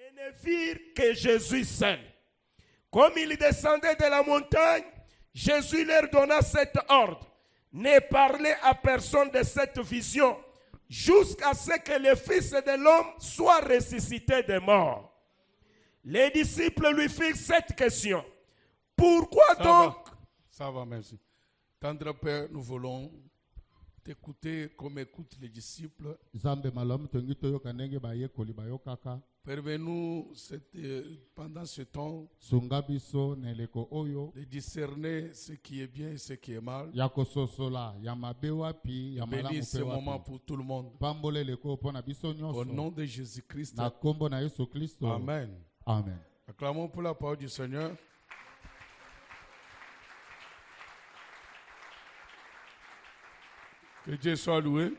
et ne virent que Jésus seul. Comme il descendait de la montagne, Jésus leur donna cet ordre: ne parlez à personne de cette vision, jusqu'à ce que le Fils de l'homme soit ressuscité des morts. Les disciples lui firent cette question: pourquoi donc? Ça va, merci. Tendre Père, nous voulons t'écouter comme écoutent les disciples. Permets-nous pendant ce temps de discerner ce qui est bien et ce qui est mal. Bénis ce moment pour tout le monde. Au nom de Jésus-Christ. Amen. Amen. Acclamons pour la parole du Seigneur. Que Dieu soit loué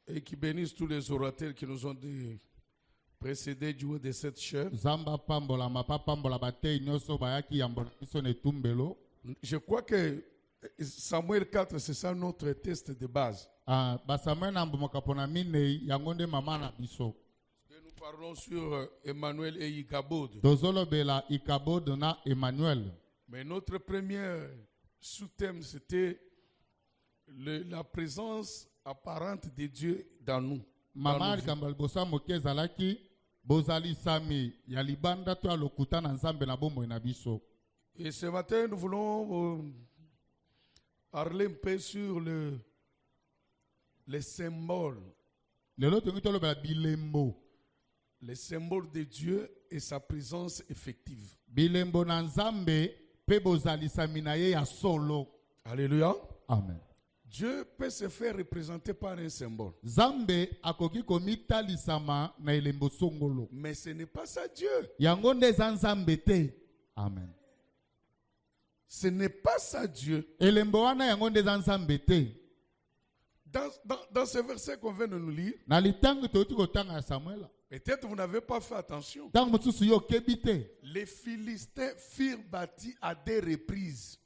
et qui bénisse tous les orateurs qui nous ont précédés du haut de cette chaire. Je crois que Samuel 4, c'est ça notre test de base. Ah, Nous parlons sur Emmanuel et Ichabod. Mais notre premier sous-thème, c'était la présence apparente de Dieu dans nous. Et ce matin, nous voulons parler un peu sur les symboles. Les symboles de Dieu et sa présence effective. Alléluia. Amen. Dieu peut se faire représenter par un symbole. Mais ce n'est pas ça Dieu. Amen. Ce n'est pas ça Dieu. Dans ce verset qu'on vient de nous lire, peut-être vous n'avez pas fait attention. Les Philistins firent bâtir à des reprises.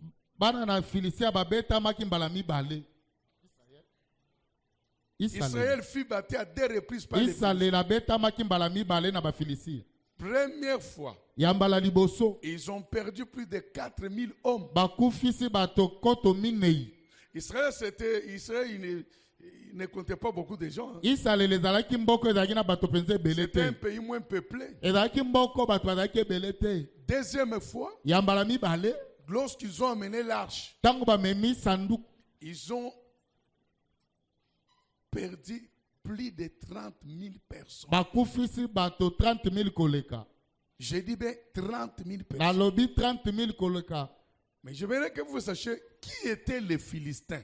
Israël fut battu à des reprises par les Philistins. Première fois, ils ont perdu plus de 4000 hommes. Israël, il ne comptait pas beaucoup de gens. Hein. C'était un pays moins peuplé. Deuxième fois, lorsqu'ils ont amené l'arche, ils ont perdu plus de 30 000 personnes. J'ai dit bien 30 000 personnes. Mais je voudrais que vous sachiez qui étaient les Philistins.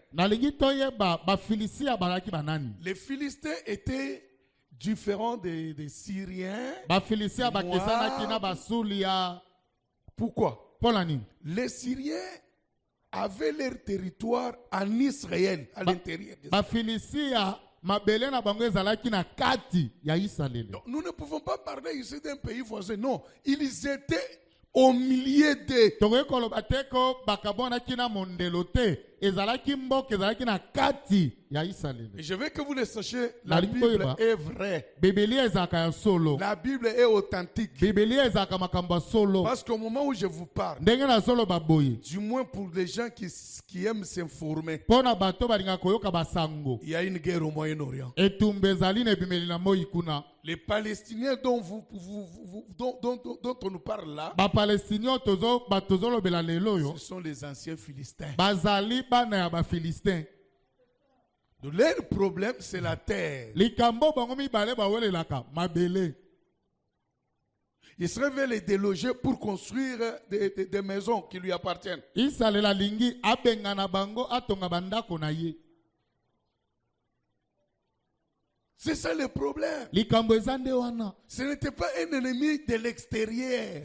Les Philistins étaient différents des Syriens. Pourquoi? Les Syriens avaient leur territoire en Israël, à l'intérieur de Donc, nous ne pouvons pas parler ici d'un pays voisin. Non, ils étaient au milieu de... Et je veux que vous le sachiez, la Bible est vraie. La Bible est authentique. Parce qu'au moment où je vous parle, du moins pour les gens qui aiment s'informer, il y a une guerre au Moyen-Orient. Les Palestiniens dont on nous parle là, ce sont les anciens Philistins. Leur problème, c'est la terre. Il serait les déloger pour construire des maisons qui lui appartiennent. C'est ça le problème. Ce n'était pas un ennemi de l'extérieur.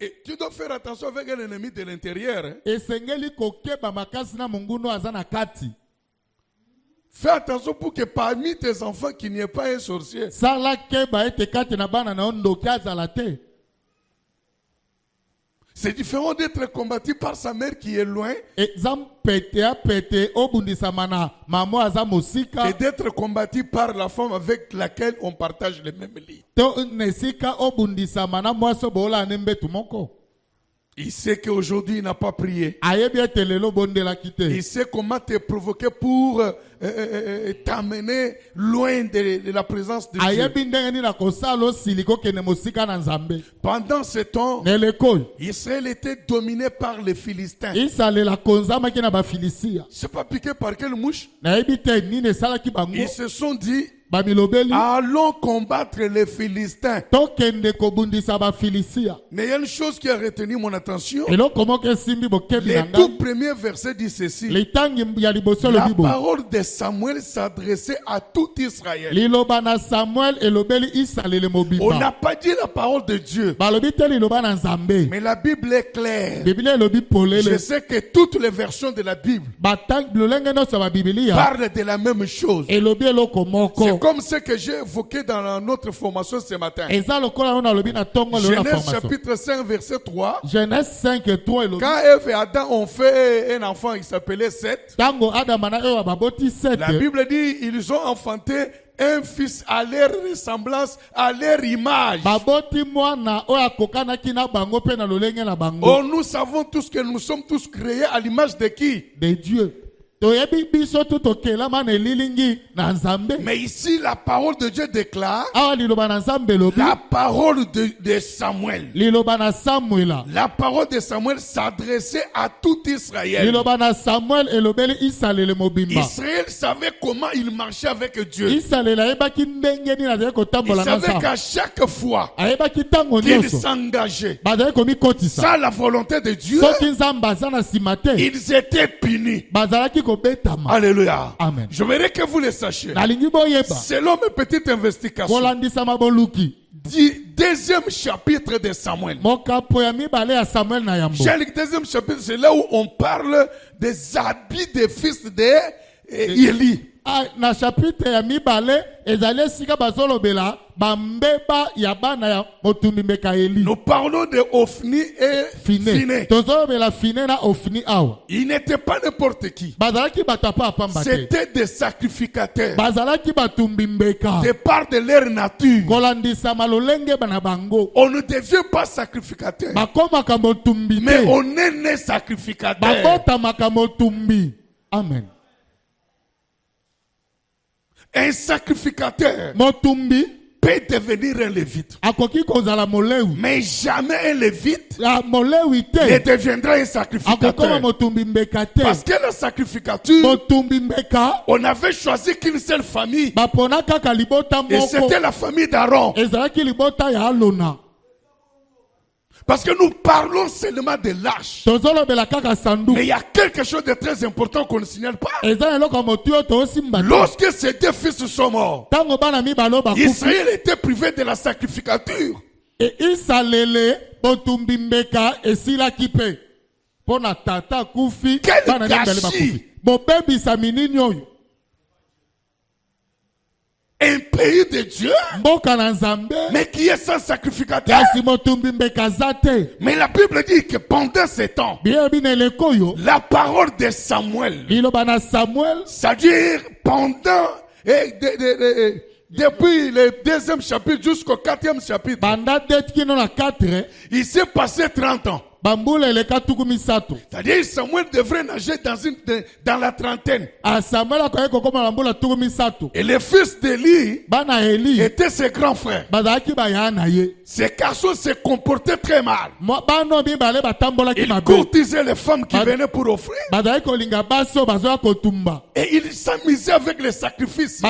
Et tu dois faire attention avec un ennemi de l'intérieur. Hein? Fais attention pour que parmi tes enfants, qu'il n'y ait pas un sorcier. C'est différent d'être combattu par sa mère qui est loin et d'être combattu par la femme avec laquelle on partage le même lit. Il sait qu'aujourd'hui il n'a pas prié. Il sait comment te provoquer pour t'amener loin de la présence de Dieu. Pendant ce temps, Israël était dominé par les Philistins. C'est pas piqué par quelle mouche? Ils se sont dit, allons combattre les Philistins. Mais il y a une chose qui a retenu mon attention. Les tout premiers versets disent ceci. La parole de Samuel s'adressait à tout Israël. On n'a pas dit la parole de Dieu. Mais la Bible est claire. Je sais que toutes les versions de la Bible parlent de la même chose. C'est comme ce que j'ai évoqué dans notre formation ce matin. Genèse chapitre 5 verset 3. Quand Ève et Adam ont fait un enfant, il s'appelait Seth. La Bible dit ils ont enfanté un fils à leur ressemblance, à leur image. Oh, nous savons tous que nous sommes tous créés à l'image de qui? De Dieu. Mais ici, la parole de Dieu déclare la parole de Samuel. La parole de Samuel s'adressait à tout Israël. Israël savait comment il marchait avec Dieu. Il savait qu'à chaque fois qu'il s'engageait sans la volonté de Dieu, ils étaient punis. Alléluia. Amen. Je voudrais que vous le sachiez. Selon mes petites investigations, deuxième chapitre de Samuel. J'ai le deuxième chapitre, c'est là où on parle des habits des fils de Élie. Na chapitre ya mibale ezali sika bazolobela bambeba ya bana ya motumbi meka Eli. Nous parlons de Ophni et Phiné. Tozolobela Phiné na Ophni awa. Ils n'étaient pas n'importe qui. Bazalaki batapa pamba. C'était des sacrificateurs. Bazalaki batumbi mbeka. De part de leur nature. Kolandisa malolenge bana bango. On ne devient pas sacrificateur. Bakoma kamotumbi. Mais on est né sacrificateur. Bakota makamotumbi. Amen. Un sacrificateur peut devenir un lévite. Mais jamais un lévite ne deviendra un sacrificateur. Parce que la sacrificature, on avait choisi qu'une seule famille. Et c'était la famille d'Aaron. Parce que nous parlons seulement de l'arche. Mais il y a quelque chose de très important qu'on ne signale pas. Lorsque ces deux fils sont morts, Israël était privé de la sacrificature. Quel gâchis! Un pays de Dieu, mais qui est sans sacrificateur. Mais la Bible dit que pendant ce temps, la parole de Samuel, c'est-à-dire pendant depuis le deuxième chapitre jusqu'au quatrième chapitre, il s'est passé 30 ans. C'est-à-dire Samuel devrait nager dans la trentaine. Et le fils d'Élie était ses grands frères. Ces garçons se comportaient très mal. Ils courtisaient les femmes qui venaient pour offrir. Et ils s'amusaient avec les sacrifices.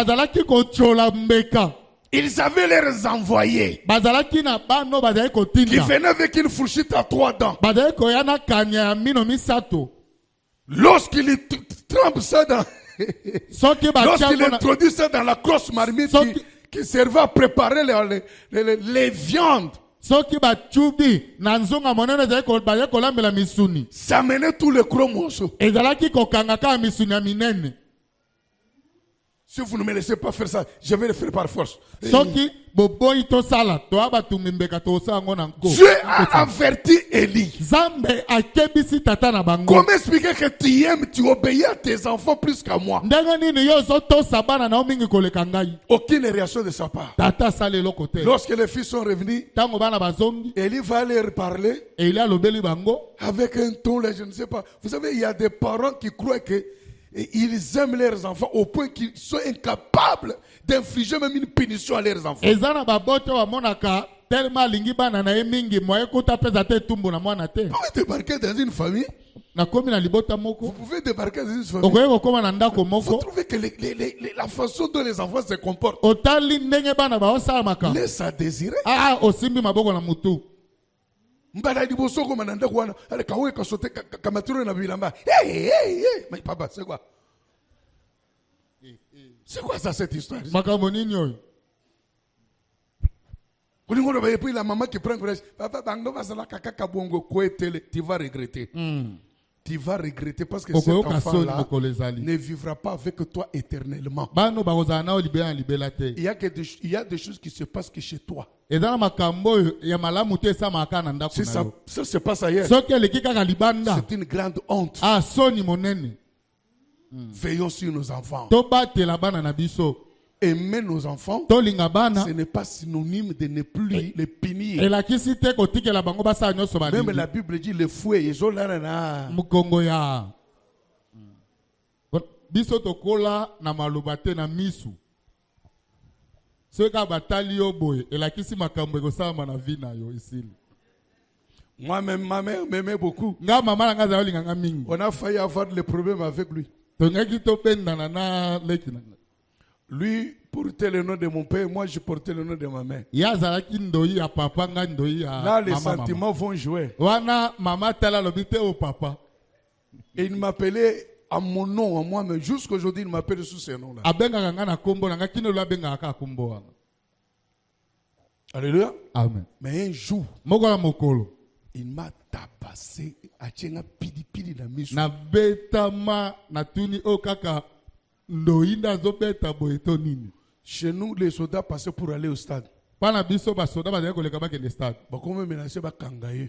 Ils avaient leurs envoyés qui venaient avec une fourchette à 3 dents. Lorsqu'il trempe ça dans lorsqu'il introduit ça dans la grosse marmite qui servait à préparer les viandes, ça menait tous les gros morceaux. Si vous ne me laissez pas faire ça, je vais le faire par force. Dieu a averti Élie. Comment expliquer que tu aimes, tu obéis à tes enfants plus qu'à moi? Aucune réaction de sa part. Lorsque les fils sont revenus, Élie va leur parler avec un ton, là, je ne sais pas. Vous savez, il y a des parents qui croient que ils aiment leurs enfants au point qu'ils sont incapables d'infliger même une punition à leurs enfants. Vous pouvez débarquer dans une famille. Vous pouvez débarquer dans une famille. Vous trouvez que la façon dont les enfants se comportent laisse à désirer. Mbala liboso ko mananda kwana ale kawe kasote kamaturo na bilamba. Hey, mais papa, c'est quoi? C'est quoi ça cette histoire? Makambo nini oyo? Kulingono ba puis la maman qui prend courage. Papa bango basala kaka kabongo koetele, tu vas regretter. Tu vas regretter parce que cet enfant-là ne vivra pas avec toi éternellement. Il y a des choses qui se passent que chez toi. Ça se passe ailleurs. C'est une grande honte. Veillons sur nos enfants. Aimer nos enfants, ce n'est pas synonyme de ne plus les punir. Même la Bible dit le fouet. Biso tokola na malobate na misu. Soka batali yo boye elakisi makambo ekosama na vie na yo isili. Moi-même, ma mère m'aimait beaucoup. Nga mama na ngaza olinganga mingi. On a failli avoir des problèmes avec lui. Tongaki topenda na leki na. Lui portait le nom de mon père, moi je portais le nom de ma mère. Là, les sentiments vont jouer. Et il m'appelait à mon nom, à moi, mais jusqu'aujourd'hui il m'appelle sous ce nom-là. Alléluia. Amen. Mais un jour, il m'a tabassé à tchenga pidi pidi la mission. Na betama na tuni okaka. Chez nous, les soldats passaient pour aller au stade. Comment menacer Bakangaye?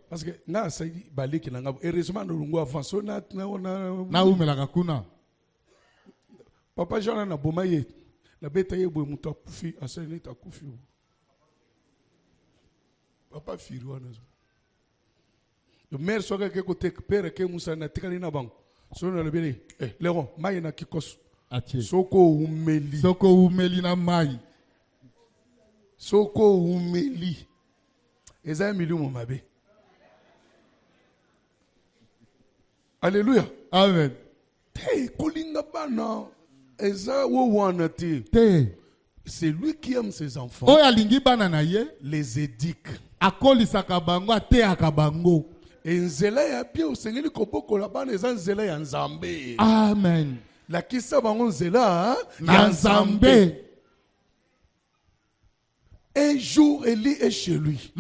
Parce que na saidi baliki nanga. Heureusement nous lungu avance. Papa Jean na bomaye. La bête ye boy muta kufi asene ta kufi. Papa firwa na. Le maire soka ke côté père ke musa na tikali na bango. Sono le beli, Léon, maï na kikos. Soko umeli. Soko umeli na maï. Soko umeli. Eza milieu mon mabe. Alléluia. Amen. Te kolinga bana. Eza wo wana te. C'est lui qui aime ses enfants. Oh alingi bana na ye. Les édiques. Akoli sakabango ate akabango. Nzela ya bien osengeli koboko la bana eza nzela ya Nzambe. Amen. La kisa bango nzela ya Nzambe. Un jour, Élie est chez lui.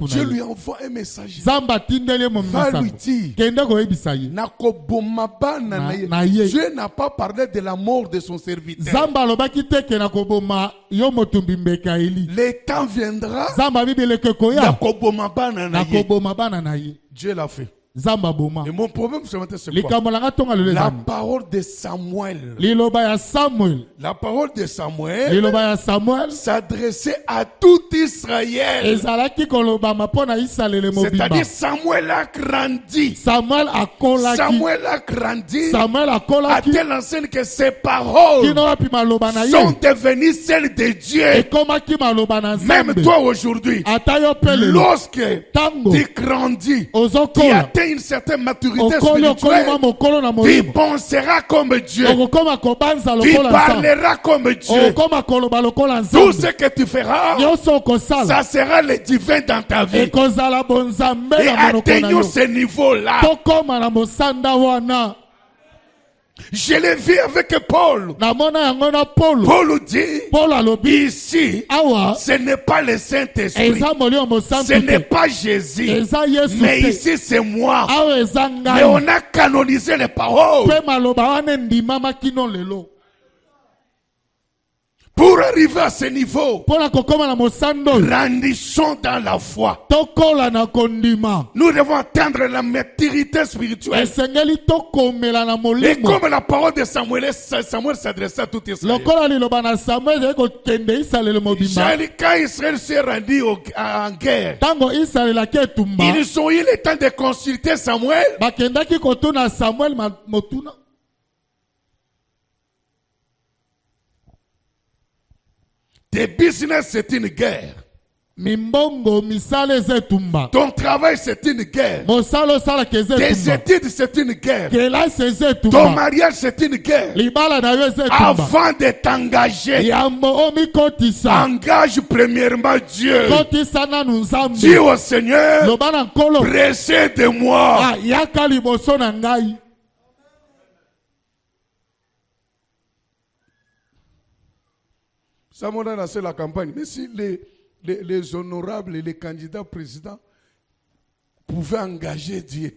Dieu lui envoie un message. Va lui dire Dieu n'a pas parlé de la mort de son serviteur. Le temps viendra. Dieu l'a fait. Et mon problème ce matin c'est quoi? La parole de Samuel. La parole de Samuel s'adressait à tout Israël. C'est-à-dire Samuel a grandi. Samuel a grandi à telle enseigne que ses paroles sont devenues celles de Dieu. Même toi aujourd'hui, lorsque tu grandis, tu atteins une certaine maturité spirituelle, tu penseras comme Dieu, tu parleras comme Dieu. Tout ce que tu feras, ça sera le divin dans ta vie. Et atteignons ce niveau-là. Je l'ai vu avec Paul. Paul dit, ici, ce n'est pas le Saint-Esprit, ce n'est pas Jésus, mais ici c'est moi. Mais on a canonisé les paroles. Pour arriver à ce niveau, grandissons dans la foi. Nous devons atteindre la maturité spirituelle. Et comme la parole de Samuel s'adressait à tout Israël. Quand Israël s'est rendu en guerre, ils ont eu le temps de consulter Samuel. Tes business, c'est une guerre. Ton travail, c'est une guerre. Tes études, c'est une guerre. Ton mariage, c'est une guerre. Avant de t'engager, engage premièrement Dieu. Dis au Seigneur, précède-moi. Samuel a lancé la campagne. Mais si les honorables et les candidats présidents pouvaient engager Dieu.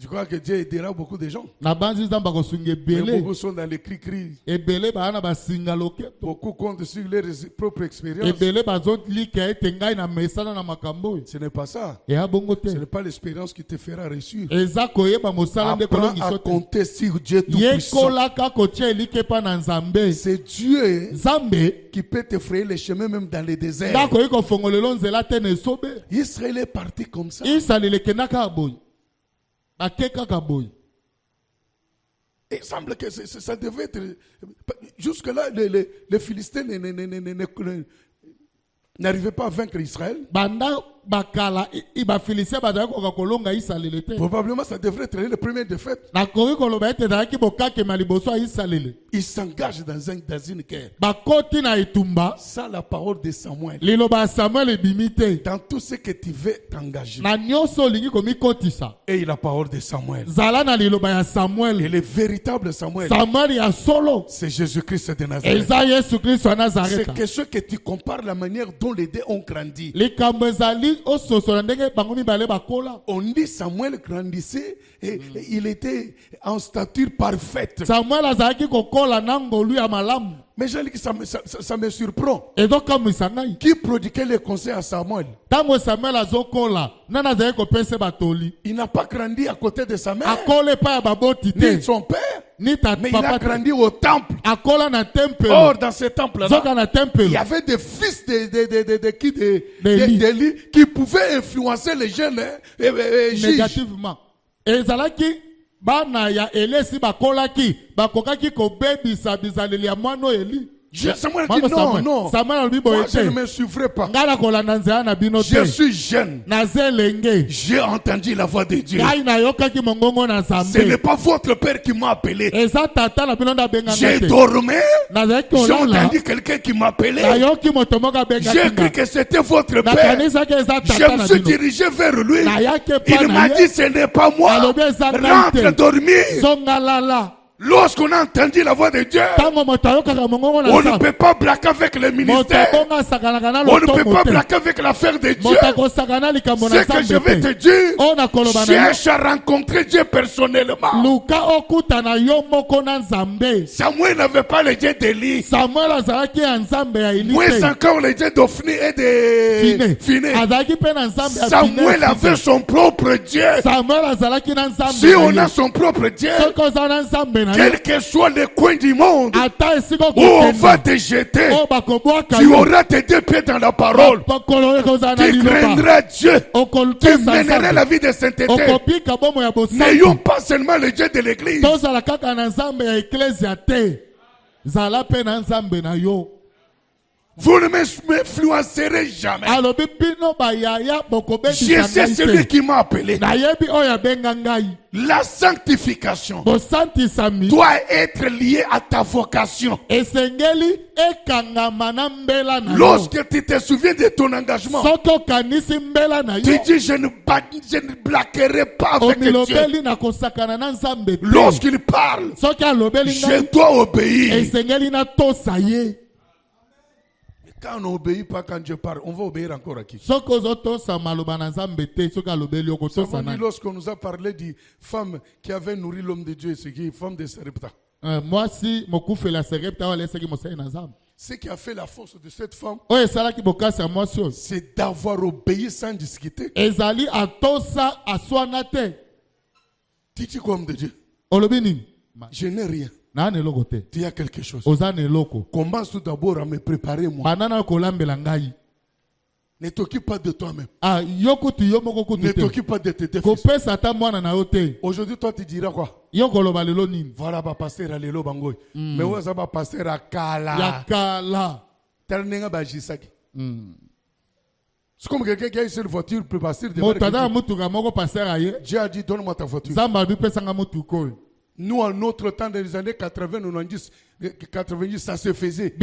Je crois que Dieu aidera beaucoup de gens. Mais beaucoup sont dans les cris-cris. Beaucoup comptent sur leur propre expérience. Ce n'est pas ça. Ce n'est pas l'expérience qui te fera réussir. Apprends à compter sur Dieu Tout-Puissant. C'est Dieu qui peut te frayer les chemins même dans les déserts. Israël est parti comme ça. Il semble que ça devait être... Jusque-là, les Philistins n'arrivaient pas à vaincre Israël. Probablement, ça devrait être le premier défaite. Il s'engage dans une guerre. Sans la parole de Samuel. Dans tout ce que tu veux t'engager. Et la parole de Samuel. Et le véritable Samuel. C'est Jésus-Christ de Nazareth. C'est que ce que tu compares la manière dont les deux ont grandi. On dit Samuel grandissait et il était en stature parfaite. Mais j'ai dit que ça me surprend. Qui prodiguait les conseils à Samuel? Il n'a pas grandi à côté de sa mère, ni de son père. Mais il a grandi au temple. Or, dans ce temple-là, il y avait des fils d'Élie qui pouvaient influencer les jeunes négativement. Samuel dit non. Moi, je ne me suivrai pas. Je suis jeune. J'ai entendu la voix de Dieu. Ce n'est pas votre père qui m'a appelé. J'ai dormi. J'ai entendu quelqu'un qui m'a appelé. J'ai cru que c'était votre père. Je me suis dirigé vers lui. Il m'a dit ce n'est pas moi. Rentre dormir. Lorsqu'on a entendu la voix de Dieu, on ne peut pas braquer avec le ministère. On ne peut pas braquer avec l'affaire de Dieu. Ce que je vais te dire, cherche à rencontrer Dieu personnellement. Samuel n'avait pas le Dieu d'Élie. Moins encore le Dieu d'Ophni et de Phiné. Samuel avait son propre Dieu. Si on a son propre Dieu, quel que soit le coin du monde où on va te jeter, tu auras tes deux pieds dans la parole. Tu craindras Dieu. Tu mèneras la vie de sainteté. N'ayons pas seulement le Dieu de l'église. Vous ne m'influencerez jamais. Je sais celui qui m'a appelé. La sanctification doit être liée à ta vocation. Lorsque tu te souviens de ton engagement, tu dis je ne blaguerai pas avec Dieu. Lorsqu'il parle, je dois obéir. Quand on n'obéit pas quand Dieu parle, on va obéir encore à qui? Lorsqu'on nous a parlé des femmes qui avaient nourri l'homme de Dieu, c'est qui? Femme de Sarepta. Ce qui a fait la force de cette femme, c'est d'avoir obéi sans discuter. Tu dis comme de Dieu. Je n'ai rien. Tu as quelque chose. Commence tout d'abord à me préparer moi. Ne t'occupe pas de toi-même. Ne t'occupe pas de tes défis. Aujourd'hui, toi, tu diras quoi? Voilà, pasteur à l'élo bangoy. Mais où est-ce que pasteur à Kala? C'est comme quelqu'un qui a une seule voiture, peut passer de Dieu a dit, donne-moi ta voiture. Nous, en notre temps, dans les années 80, 90, ça se faisait.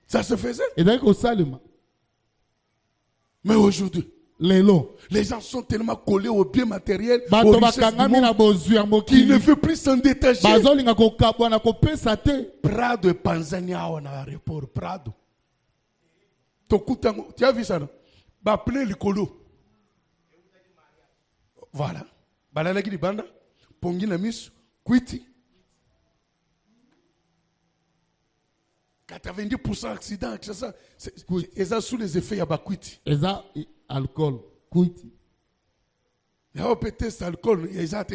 Ça se faisait. Mais aujourd'hui, les gens sont tellement collés aux biens matériels, aux richesses du monde, qu'ils ne veulent plus s'en détacher. Prado et Panzania en aéroport. Prado. Tu as vu ça, non? Appelez le colo. Voilà. Balalaki di banda, pongi na misu, kwiti. 90% accident, c'est ça. C'est sous les effets, il y a kwiti. Et ça, alcool, kwiti. Il y a peut-être alcool, il y a ça.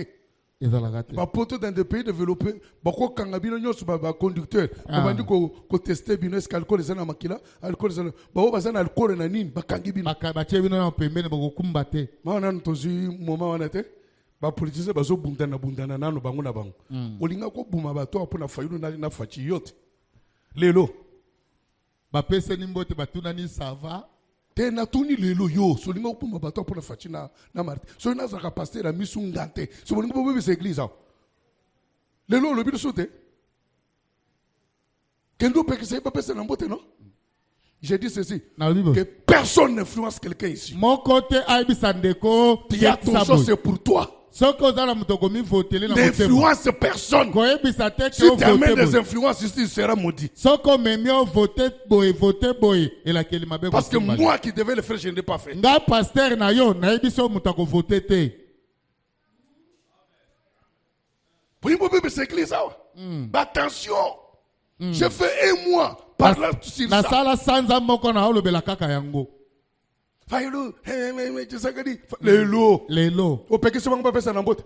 Bah, pourtant, dans des pays développés, beaucoup de cannabis, ils conducteurs. On dit qu'on teste bien est-ce qu'alcool est un makila, alcool est un. Bah, on va dire alcool est un nin, bah, kangibi. Bah, on peut kumbate. Bah, on a un moment on était. Ba politicien bazo bundana nano bango na bango. Olinga ko buma ba to apona fayulu na fachi yote. Lelo. Ba pese nimbote batuna ni sava. Te na tuni lelo yo, so linga ko buma ba to apona fachi na marti. So na za ka pasteur a misu ngante. So bolinga bo bebe église. Lelo lo bi sote. Kendo pe que c'est pas pese na mbote non? J'ai dit ceci, que personne n'influence quelqu'un ici. Mon côté aibisandeko, tu as ton chose, c'est pour toi. N'influence personne. Si tu amènes des influences ici, tu seras maudit. Parce que moi qui devais le faire, je ne l'ai pas fait. Attention, j'ai fait un mois. Nasala sanza moko na olobela kaka yango. Lelo. O peke sobango pa pesa na mbote.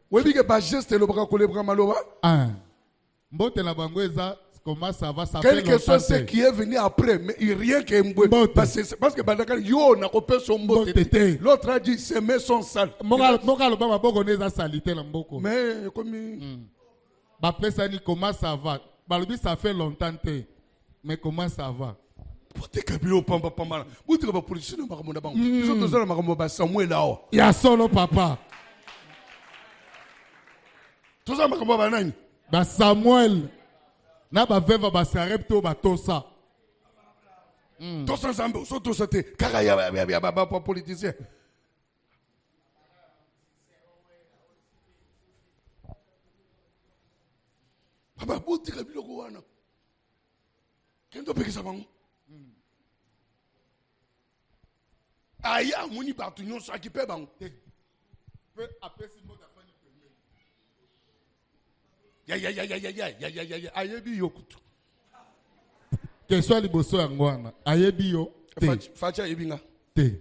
Webi ke ba geste lo baka kolebra maloba. Ah. Mbote na bango eza comment ça va ça fait longtemps. Quelque chose ce qui est venu après mais rien que mbote parce que bandaka yo na ko pesa mbote. L'autre a dit ses mains sont sales. Moka lo ba boko neza salité na mboko. Mais comme ba pesa ni comment ça va. Balobi ça fait longtemps mais comment ça va? Il y a solo papa. Ba Samuel na ba veva ba Sarepta ba tosa. Tosa zambe so tosa te kaka ya ba politicien. Papa buti ka biloko wana. Kendo pekisa bango. Aya muni batu nyonso akipe bango. Pe apesi mboka fani pembe. Ya. Ayebi yo kutu. Que soit liboso yango wana. Ayebi yo. Facha yebinga. Te.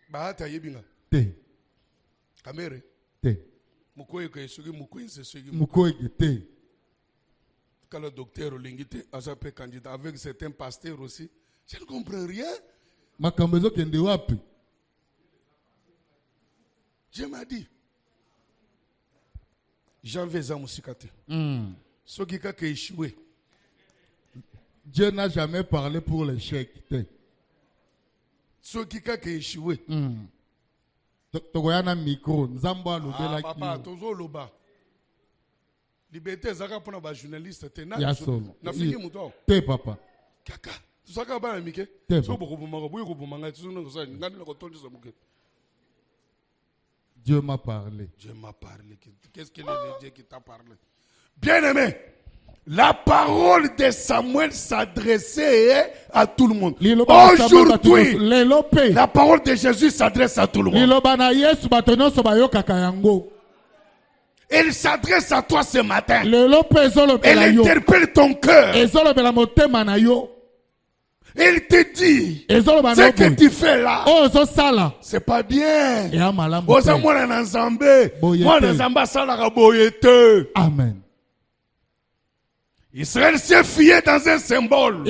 Bahata yebinga. Te. Kamere. Te. Mukoye ke sugi mukoye se sugi. Mukoye te. Quand le docteur Olingite a été candidat avec certains pasteurs aussi, je ne comprends rien. Makambezo kende wapi? Je m'a dit. janvier eza musika te. Soki kaka échoué. Dieu n'a jamais parlé pour l'échec. Soki kaka échoué. Togoyana micro, nzambo alobela ki. Papa, tozo loba. Liberté zaka pona ba journaliste te na. Ya solo. Na fiki muto. Te papa. Kaka. Saka ba na mike. So boko bomanga, boyo ko bomanga, tu no ça, ngani na ko tonji so muke. Dieu m'a parlé. Dieu m'a parlé. Qu'est-ce qu'il est le Dieu qui t'a parlé? Bien-aimé, la parole de Samuel s'adressait à tout le monde. Aujourd'hui, la parole de Jésus s'adresse à tout le monde. Elle s'adresse à toi ce matin. Elle interpelle ton cœur. Elle te dit, ce que tu fais là, c'est pas bien. Amen. Israël s'est fié dans un symbole.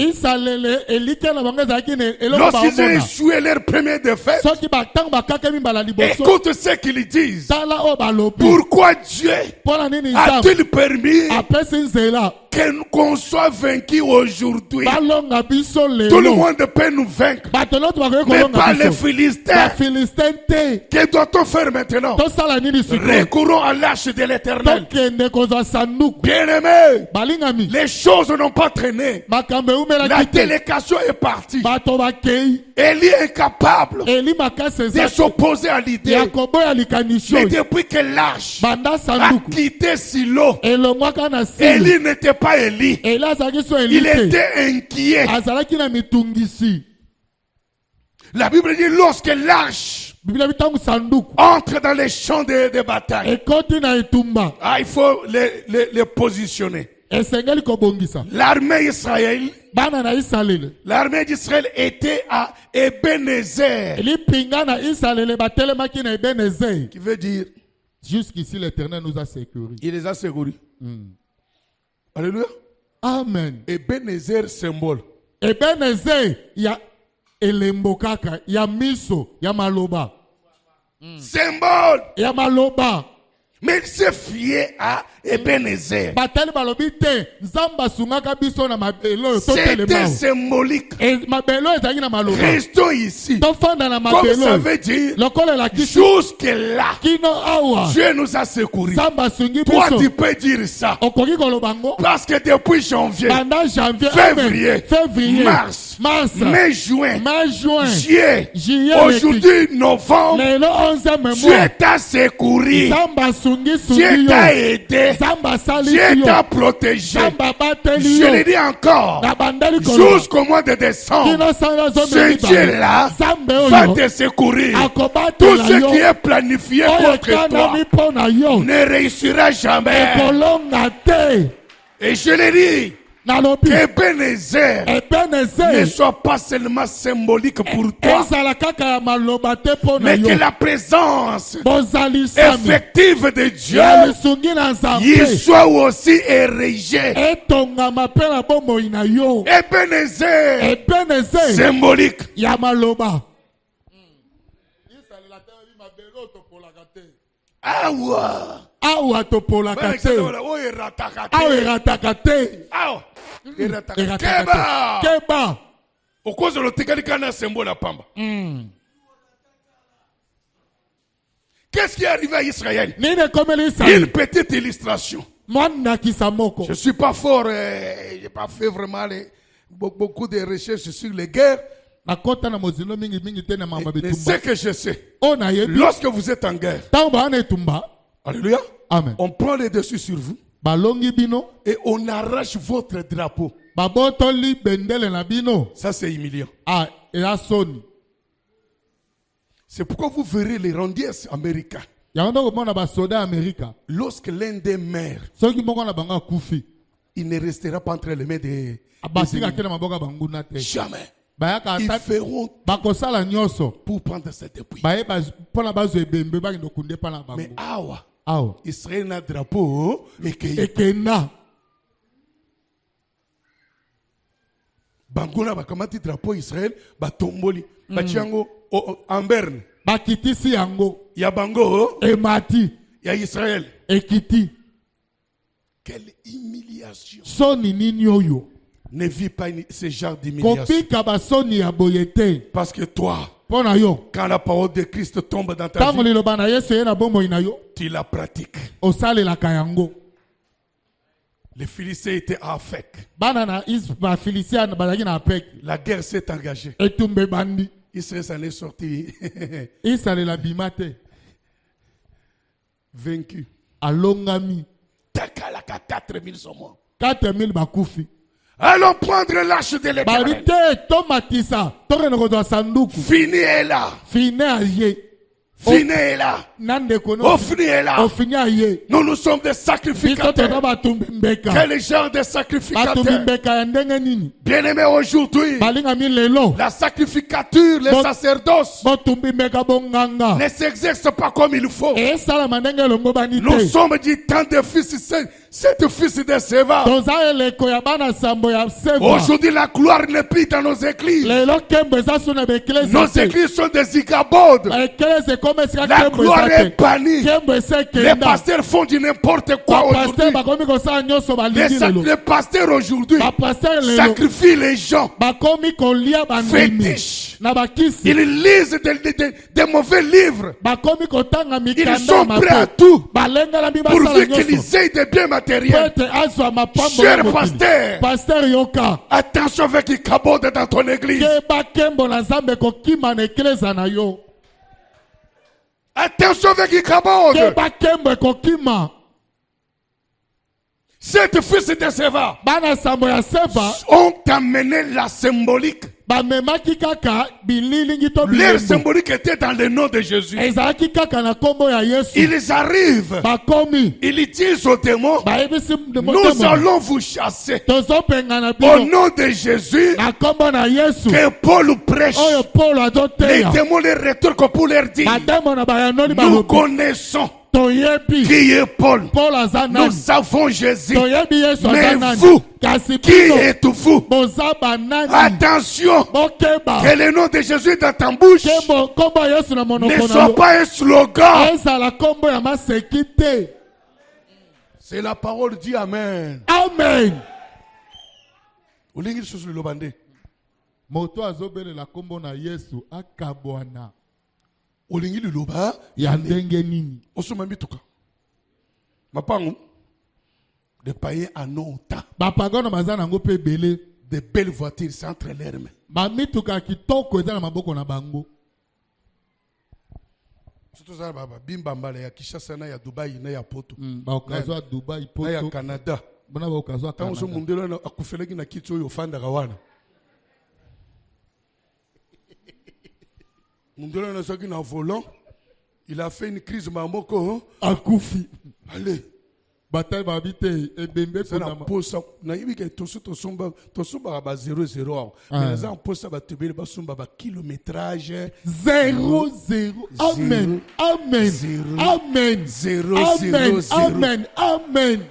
Lorsqu'ils ont échoué leur première défaite, écoute ce qu'ils disent. Pourquoi Dieu a-t-il permis qu'on soit vaincu aujourd'hui? Tout le monde peut nous vaincre, mais pas les Philistins. Que doit-on faire maintenant? Recourons à l'arche de l'Éternel. Bien-aimés, les choses n'ont pas traîné. La délégation est partie. Élie est incapable de s'opposer à l'idée. Mais depuis que l'arche a quitté Silo, Élie n'était pas Élie. Il était inquiet. La Bible dit lorsque l'arche entre dans les champs de bataille, il faut les positionner. L'armée d'Israël était à Ebenezer. Qui veut dire jusqu'ici l'Éternel nous a sécurisés. Il les a sécurisés. Alléluia. Amen. Ebenezer symbole. Ebenezer, il y a elembokaka, il y a miso, il y a maloba. Symbole. Il y a maloba. Mais il s'est fié à Ebenezer. C'était symbolique. Restons ici. Comme ça veut dire, jusque-là, Dieu nous a secourus. Toi, tu peux dire ça. Parce que depuis janvier, février, mars, mai, juin, juillet, aujourd'hui, novembre, Dieu t'a secouru. Dieu t'a aidé. Dieu t'a protégé. Je le dis encore. Jusqu'au mois de décembre, ce Dieu-là va te secourir. Tout ce qui est planifié contre toi ne réussira jamais. Et je le dis, que Ebenezer ne soit pas seulement symbolique pour toi, mais que la présence effective de Dieu y soit aussi érigée. Ebenezer symbolique. Awa topolaka te. Awa erataka te. Keba. Au cause de l'otekalika symbole à Pamba. Qu'est-ce qui est arrivé à Israël? Une petite illustration. Je ne suis pas fort, je n'ai pas fait vraiment beaucoup de recherches sur les guerres. Mais ce que je sais, lorsque vous êtes en guerre, alléluia, amen, on prend les dessus sur vous et on arrache votre drapeau. Ça, c'est humiliant. C'est pourquoi vous verrez les rendiers américains. Lorsque l'un des mères, il ne restera pas entre les mains des jamais. Ils feront pour prendre cette dépouille. Mais awa, Israël n'a drapeau et Banguna bakamati drapeau Israël batomboli bachiango en berne bakitisi yango ya bango emati ya Israël ekiti Quelle humiliation. Soni nini oyo. Ne vis pas ce genre d'humiliation. Kopika ba soni ya boyete. Parce que toi, Pona yo. quand la parole de Christ tombe dans ta vie, tu la pratiques. Osale la kayango. Les Philistins étaient à Afek. La guerre s'est engagée. Israël s'en est sorti. Vaincu. Alongami. Takalaka 4000 sont morts. 4000 bakufi. Allons prendre l'arche de l'Éternel. Fini est là. Fini est là. Ofni est là. Nous nous sommes des sacrificateurs. Quel genre de sacrificateurs? Bien-aimés, aujourd'hui, la sacrificature, les sacerdoces ne s'exercent pas comme il faut. Nous sommes du temps des fils, cet fils de Séva. Aujourd'hui, la gloire n'est plus dans nos églises. Nos églises sont des igabodes. La gloire est bannie. Les pasteurs font du n'importe quoi aujourd'hui. Les pasteurs aujourd'hui sacrifient les gens. Fétiches. Ils lisent des mauvais livres. Ils sont prêts à tout pourvu qu'ils aient des biens matériels. Cher pasteur, attention avec les cabodes dans ton église. Attention avec les cabodes. Cette fils de Séva ont amené la symbolique. Leur symbolique était dans le nom de Jésus. Ils arrivent. Ils disent aux démons, nous allons vous chasser. Au nom de Jésus, que Paul prêche. Les démons les rétorquent pour leur dire, nous connaissons qui est Paul. Nous savons Jésus. Mais vous, qui êtes-vous? Attention, que le nom de Jésus dans ta bouche ne soit pas un slogan. C'est la parole dit Amen. Amen. Moto azobelela kombo na Yesu akabwana. Olingi liloba ya ndenge nini osoma mituka mapango des païens en ota bapagano mazana ngo pe belé de belles voitures c'est entre leurs mains ba mituka kitoko eza na maboko na bango surtout ça baba bimba mbala ya Kinshasa na ya Dubai na ya Poto ba okazo Dubai Poto na ya Canada bona ba okazo Canada tango mundelo na akufeleki na kitu yo fanda kawana Mundelo na soki na volant, il a fait une crise mamoko akufi. Allez, bataille ba habite e bembe ko na posa na yibi ke to somba ba 0-0. Mais les gens posa ba tebele ba somba ba kilométrage 0-0. Amen. Amen. Amen. 0-0. Amen. Amen.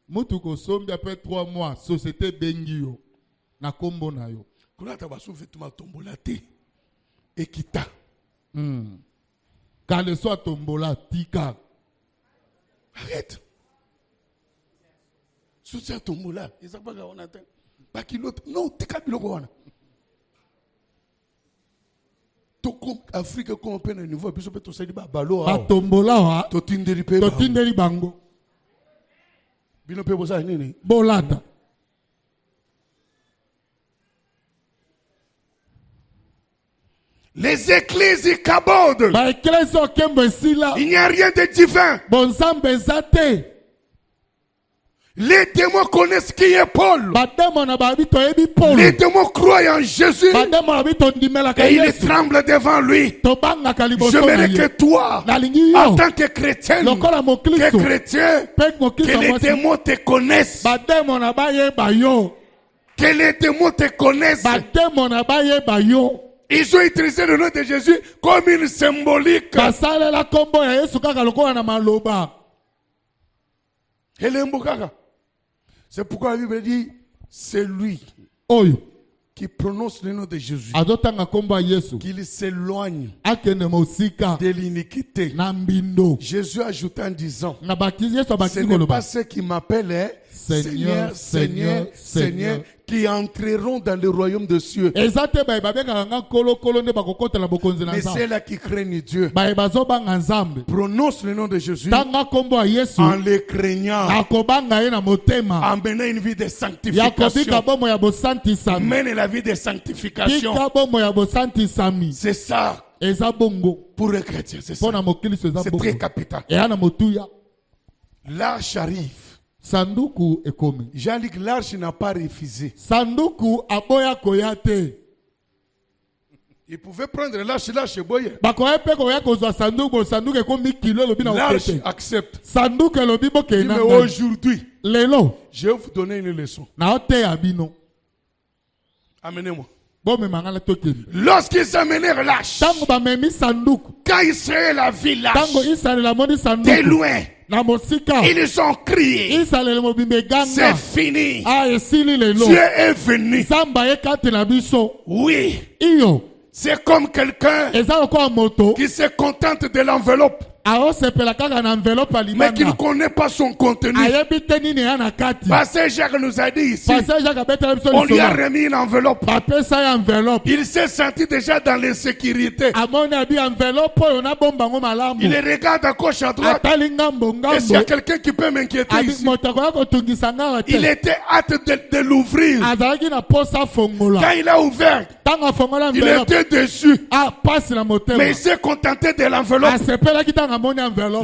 Mutuko sombi après 3 mois, société bengio na kombo na yo. Ekita. Quand le soit tombola, tika. Arrête. Soutien tombola. Ils ont pas qu'on attend. Pas qu'il l'autre. Non, tika biloko wana. Toko Afrique comme peine au niveau biso peto sali ba balo. Ba tombola wa. To tinderi pe. To tinderi bango. Bino pe bosa nini? Bolata. Les églises cabodent. Il n'y a rien de divin. Les démons connaissent qui est Paul. Les démons croient en Jésus. Et ils tremblent devant lui. J'aimerais que toi, en tant que chrétien, que les démons te connaissent. Que les démons te connaissent. Ils ont utilisé le nom de Jésus comme une symbolique. C'est pourquoi la Bible dit, c'est lui qui prononce le nom de Jésus, qu'il s'éloigne de l'iniquité. Jésus ajouta en disant, ce n'est pas ceux qui m'appellent Seigneur, Seigneur, Seigneur, qui entreront dans le royaume des cieux, mais ceux-là qui craignent Dieu. Prononce le nom de Jésus en le craignant, en menant une vie de sanctification. Mène la vie de sanctification. C'est ça. Pour un chrétien, c'est ça. C'est très capital. L'arche arrive. Sanduku ekomi. Jean-Luc, l'arche n'a pas refusé. Sanduku aboya koyate. Il pouvait prendre l'arche boye. L'arche accepte. Mais aujourd'hui, je vais vous donner une leçon. Amenez-moi. Lorsqu'ils amenèrent l'arche, quand Israël a vu l'arche de loin, ils ont crié, c'est fini. Dieu est venu. Oui. C'est comme quelqu'un qui se contente de l'enveloppe, mais qui ne connaît pas son contenu. Pasteur Jacques nous a dit ici, on lui a remis une enveloppe. Il s'est senti déjà dans l'insécurité. Il regarde à gauche, à droite. Est-ce qu'il y a quelqu'un qui peut m'inquiéter ici? Il était hâte de l'ouvrir. Quand il a ouvert, il était déçu. Mais il s'est contenté de l'enveloppe.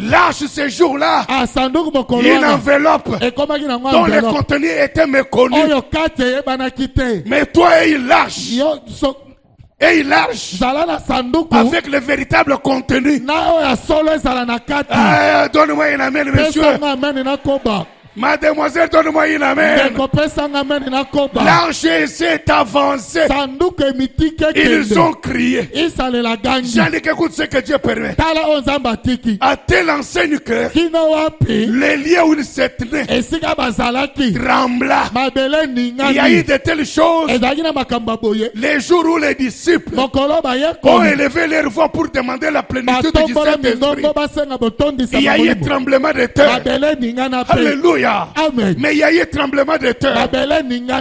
L'arche ce jour-là, une enveloppe dont le contenu était méconnu. Mais toi et il lâche. Et il lâche avec le véritable contenu. Donne-moi une amen, monsieur. Mademoiselle, donne-moi une amen. L'arche s'est avancée. Ils ont crié. Jean-Luc, écoute ce que Dieu permet. À telle enseigne que les lieux où il s'est tenu trembla. Il y a eu de telles choses. Les jours où les disciples ont élevé leur voix pour demander la plénitude du Saint-Esprit, il y a eu tremblement de terre. Alléluia. Amen. Mais il y a eu tremblement de terre.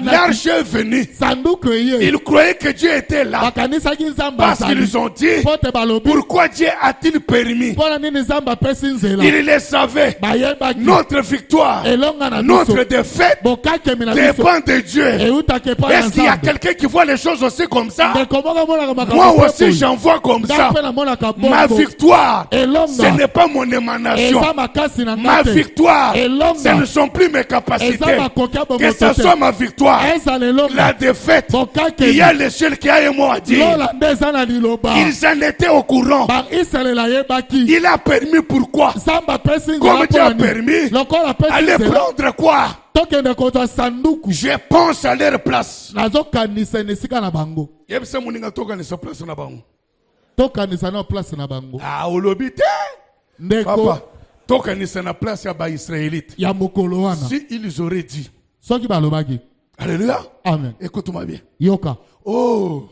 L'arche est venue. Ils croyaient que Dieu était là. Parce qu'ils ont dit, pourquoi Dieu a-t-il permis? Ils le savaient. Notre victoire, notre défaite dépend de Dieu. Est-ce qu'il y a quelqu'un qui voit les choses aussi comme ça? Moi aussi j'en vois comme ça. Ma victoire, ce n'est pas mon émanation. Ma victoire, ce ne sont plus mes capacités. Que ce soit ma victoire, la défaite, il y a le ciel qui a un mot à dire. Ils en étaient au courant. Il a permis pourquoi? Comme Dieu a permis, allez prendre quoi? Je pense à leur place. Ah, olobite. Papa. Tokanisa na place ya ba Israélite. Si ils auraient dit. Alléluia. Amen. Écoute-moi bien. Yoka. Oh.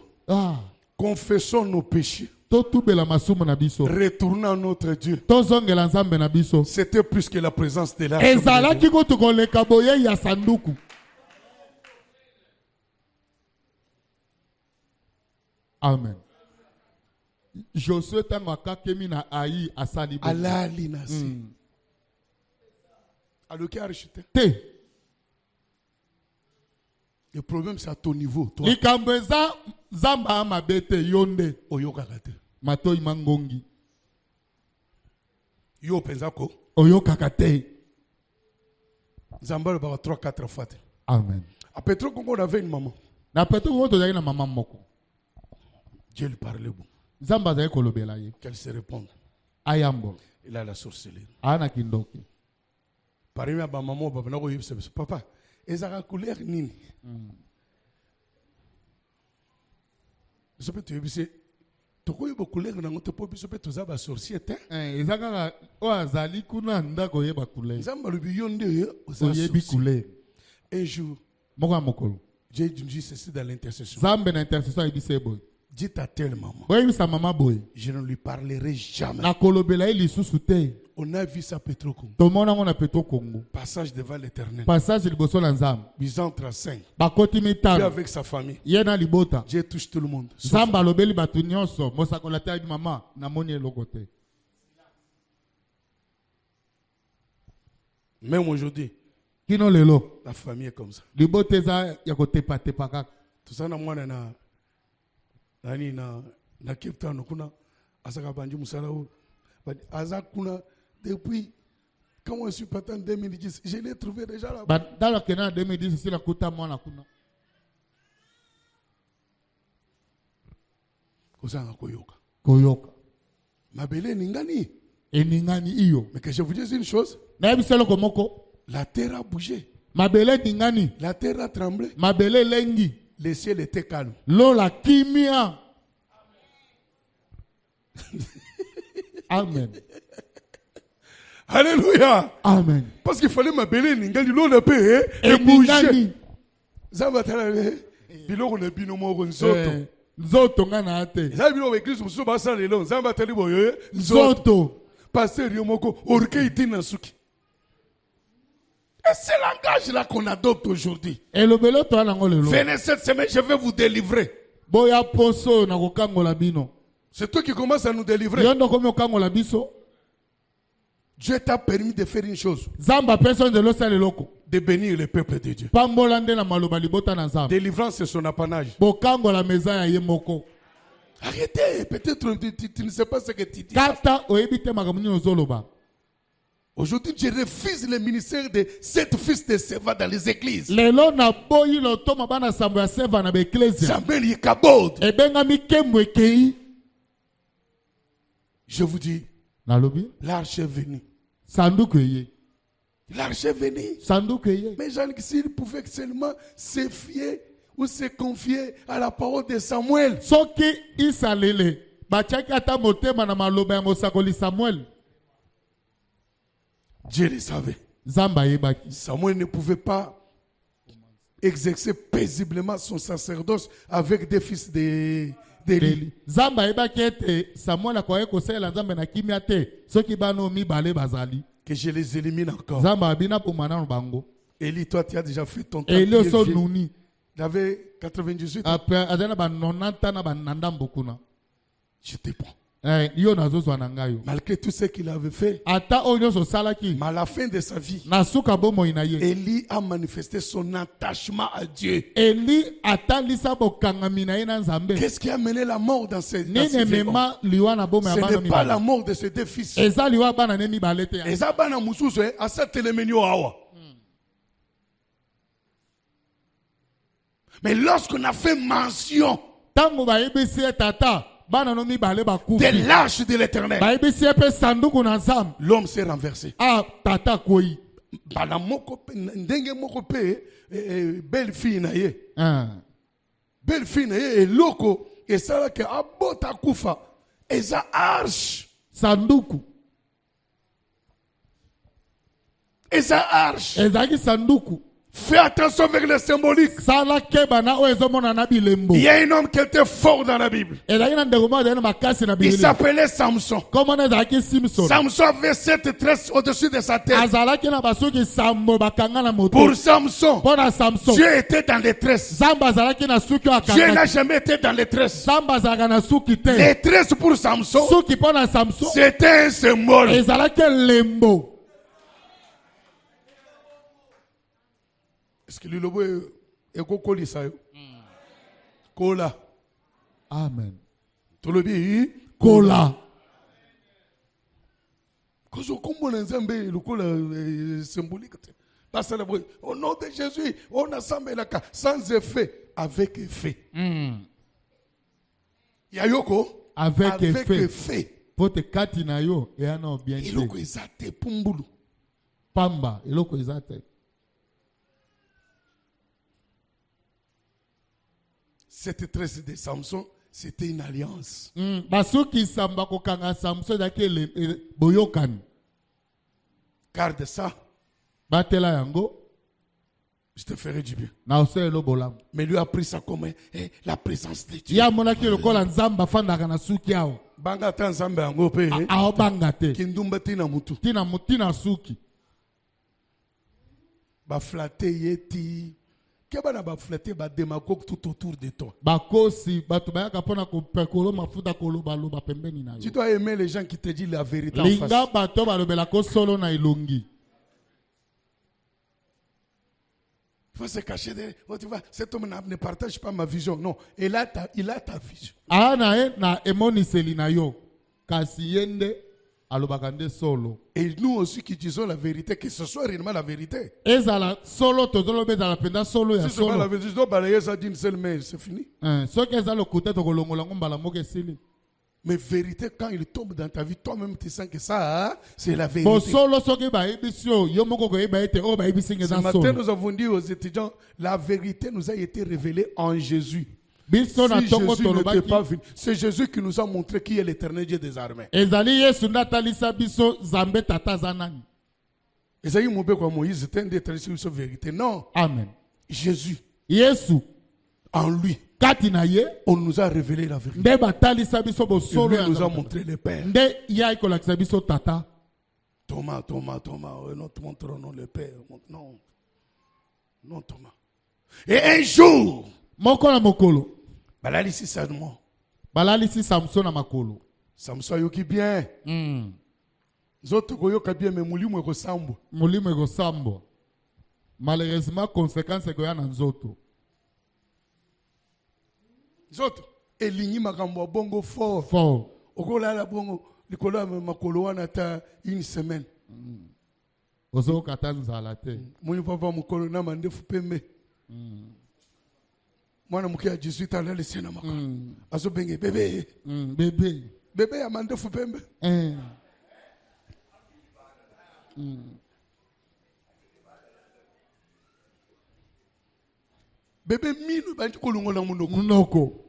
Confessons nos péchés. Retournons à notre Dieu. C'était plus que la présence de l'arche. Amen. Josué tangaka kemina ayi asali bo. Alali nasi. Aloki archite. Le problème c'est à ton niveau, toi. Likambeza zamba amabete yonde. Oyoka kate. Matoi mangongi. Yo penzako. Oyoka kate. Zamba ba 3-4 fois. Amen. A Petro Congo avait une maman. Na Petro Congo to na maman moko. Dieu lui parlait bon. Qu'elle se réponde. Ayambo. Il a la sorcellerie. Ana kindoki. Parmi à maman, papa, ils ont couleur nini. Je peux te dire, tu connais beaucoup couleur dans notre peuple, je peux te dire, sorcière. Ils ont azali kuna ndako yeba couleur. Ils ont le billon de couleur. Un jour, Dieu dit ceci dans l'intercession. Zambe na intercession ibise boy. Dites à telle maman. Boy sa maman boy. Je ne lui parlerai jamais. Na kolobela ili susute. On a vu ça Petro Congo. Tomona ngona Petro Congo. Passage devant l'Éternel. Passage liboso la nzambe. Bisantre 5. Bakoti mitano. Dieu avec sa famille. Yena libota. Dieu touche tout le monde. Zamba lobeli batu nyonso. Mosakola ta maman na moni elokote. Même aujourd'hui. Kino lelo. La famille est comme ça. Libote za ya kotepa tepa kaka. Tout ça na mwana na nani na Cape Town kuna asaka banji musala o. Azakuna depuis quand je suis parti en 2010, je l'ai trouvé déjà là-bas. Dans le Kenya 2010, c'est la kuta mwana kuna. Kozanga koyoka. Koyoka. Mabele ningani. Eningani iyo. Mais que je vous dise une chose. Na ebiselo komoko. La terre a bougé. Mabele ningani. La terre a tremblé. Mabele lengi. Le ciel était calme. L'eau la kimia. Amen. Alléluia. Amen. Parce qu'il fallait m'appeler Ningali, l'eau de paix et bouger. Zabatale, biloko na bino moko nzoto. Nzoto ngana ate. Zabilo église musu basa lelo, zabatale boye nzoto. Pasteur yomoko orkei tina suki. Et c'est le langage là qu'on adopte aujourd'hui. Venez cette semaine, je vais vous délivrer. C'est toi qui commences à nous délivrer. Dieu t'a permis de faire une chose. De bénir le peuple de Dieu. Délivrance, c'est son apanage. Arrêtez, peut-être tu ne sais pas ce que tu dis. Aujourd'hui, je refuse le ministère de 7 fils de Seva dans les églises. Samuel Yekabod. Je vous dis, l'arche est venue. L'arche est venue. Mais Jean, s'il pouvait seulement se fier ou se confier à la parole de Samuel. Dieu le savait. Samuel ne pouvait pas exercer paisiblement son sacerdoce avec des fils d'Élie. Que je les élimine encore. Élie, toi tu as déjà fait ton temps. Il avait 98 ans. Je te prends. Malgré tout ce qu'il avait fait, mais à la fin de sa vie, Élie a manifesté son attachement à Dieu. Qu'est-ce qui a mené la mort dans ces vies? Ce n'est pas la mort de ses deux fils. Mais lorsqu'on a fait mention de l'arche de l'Éternel, l'homme s'est renversé. Belle fille na ye. Belle fille na ye loko et ça que abota kufa eza arche. Sanduku. Eza arche. Ezaki sanduku. Fais attention avec le symbolique. Il y a un homme qui était fort dans la Bible. Il s'appelait Samson. Samson avait 7 tresses au-dessus de sa tête. Pour Samson, Dieu était dans les tresses. Dieu n'a jamais été dans les tresses. Les tresses pour Samson, c'était un symbole. Est-ce que le lobo est kokoli ça? Kola. Amen. Tolobi kola. Quand on comprend ensemble le kola symbolique. Au nom de Jésus, on assemble la sans effet, avec effet. Yayoko avec effet. Pote katina yo et ano bien. Iloko izate pumbulu. Pamba, iloko izate. Cette tresse de Samson, c'était une alliance. Car de ça, je te ferai du bien. Na oselo bolamu. Mais lui a pris ça comme la présence de Dieu. Ya monaki lokola nzamba fandaka na suki yao. Banga ta nzambe yango pe. A banga te. Kindumba tina mutu. Tina mutina suki. Ba flatter yeti. Keba na ba flatter ba démagogue tout autour de toi. Ba kosi batu bayaka pona ko pekolo mafuta koloba loba pembeni na yo. Tu dois aimer les gens qui te disent la vérité en face. Linga bato balobela ko solo na ilongi. Il faut se cacher derrière. Oh, tu vois, cet homme ne partage pas ma vision. Non, il a ta vision. Na emoniseli na yo. Kasi yende alobakande solo. Et nous aussi qui disons la vérité, que ce soit réellement la vérité. Ezala solo tozolo bezala penda solo ya solo. Si c'est pas la vérité, je dois balayer ça d'une seule main, c'est fini. Ce que ezalo kote to kolongola ngombala moke sili. Mais vérité, quand il tombe dans ta vie, toi-même tu sens que ça, c'est la vérité. Ce matin, nous avons dit aux étudiants, la vérité nous a été révélée en Jésus. Si Jésus n'était pas venu, c'est Jésus qui nous a montré qui est l'Éternel Dieu des armées. Esaïe Moubé comme Moïse, c'était un détail sur la vérité. Non. Amen. Jésus. Jésus. En lui. On nous a révélé la vérité. Et lui nous a montré le Père. Thomas, nous te montrons le Père. Non, Thomas. Et un jour, Balalisi Samson. Samson yoki bien. Zoto koyoka bien, mais mulimu eko sambo. Malheureusement, conséquence est que na nzoto. Zoto elingi makambo bongo fort. Okola la bongo likolo makolo wana ta une semaine. Ozo katanza la te. Muni papa mukolo na mandefu pembe. Mwana muke ya 18 ans le sena makolo. Azo benge bébé. Bébé ya mandefu pembe. Bébé minu bantu kolongola munoko.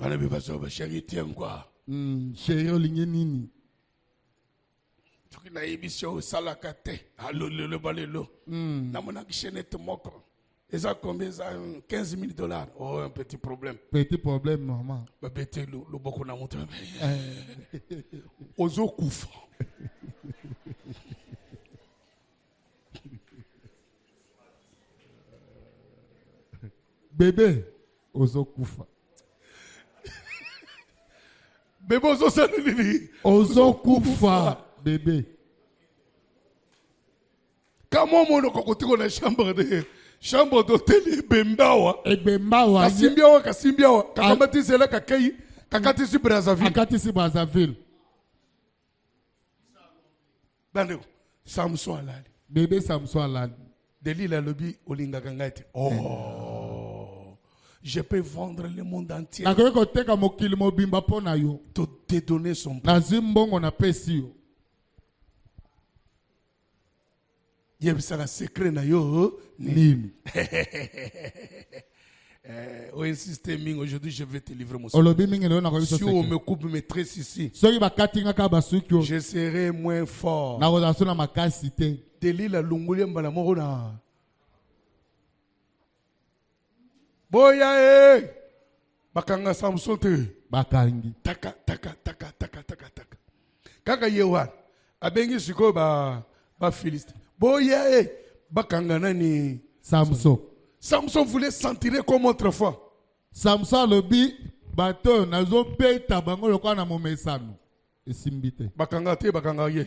Ana beba so ba chéri tiens quoi. Chéri olingi nini? Tukina émission salaka te. Allo le balelo. Na mona kishenete moko. Et ça combien ça $15 000. Oh, un petit problème. Petit problème normal. Ba bete le boko na montre. Ozo kufa. Bébé ozo kufa. Bébé ozo sanini. Ozo kufa bébé. Comment mon kokotiko na chambre d'hôtel Bembawa. Bembawa. Kasimbiawa. Kakamati zela kakai. Kakati si Brazzaville. Bandeo. Samson alali. Bébé Samson alali. Delila lobi olinga kangate. Oh. Je peux vendre le monde entier. Te donner son prix. C'est un secret na yo nini. Aujourd'hui je vais te livrer mon secret. Si on me coupe mes tresses ici, je serai moins fort. Delila lungulia mbala moko na. Boya bakanga Samson te. Bakangi. Taka. Kaka yewan. Abengi siko ba Philiste. Boya bakanga nani Samson. Samson voulait s'en tirer comme autrefois. Samson lobi bato nazo beta bango lokwa na momesano. Esimbite. Bakanga te bakanga ye.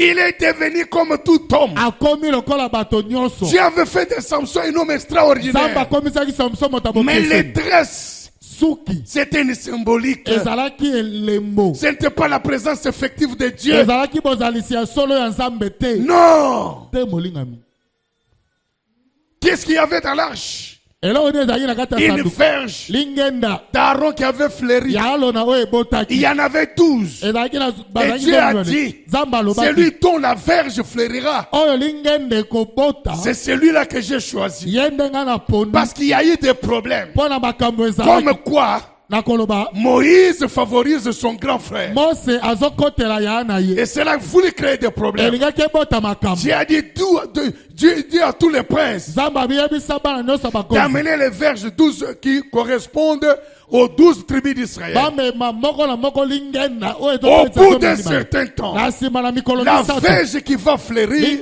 Il est devenu comme tout homme. Dieu avait fait de Samson un homme extraordinaire. Mais les tresses, c'était une symbolique. Ce n'était pas la présence effective de Dieu. Non. Qu'est-ce qu'il y avait dans l'arche? Une verge d'Aaron qui avait fleuri. Il y en avait 12. Et Dieu a dit, celui dont la verge fleurira, c'est celui-là que j'ai choisi. Parce qu'il y a eu des problèmes. Comme quoi, Moïse favorise son grand frère. Et c'est là qu'il voulait créer des problèmes. Dieu a dit à tous les princes d'amener les verges 12 qui correspondent aux 12 tribus d'Israël. Au bout d'un certain temps, la verge qui va fleurir,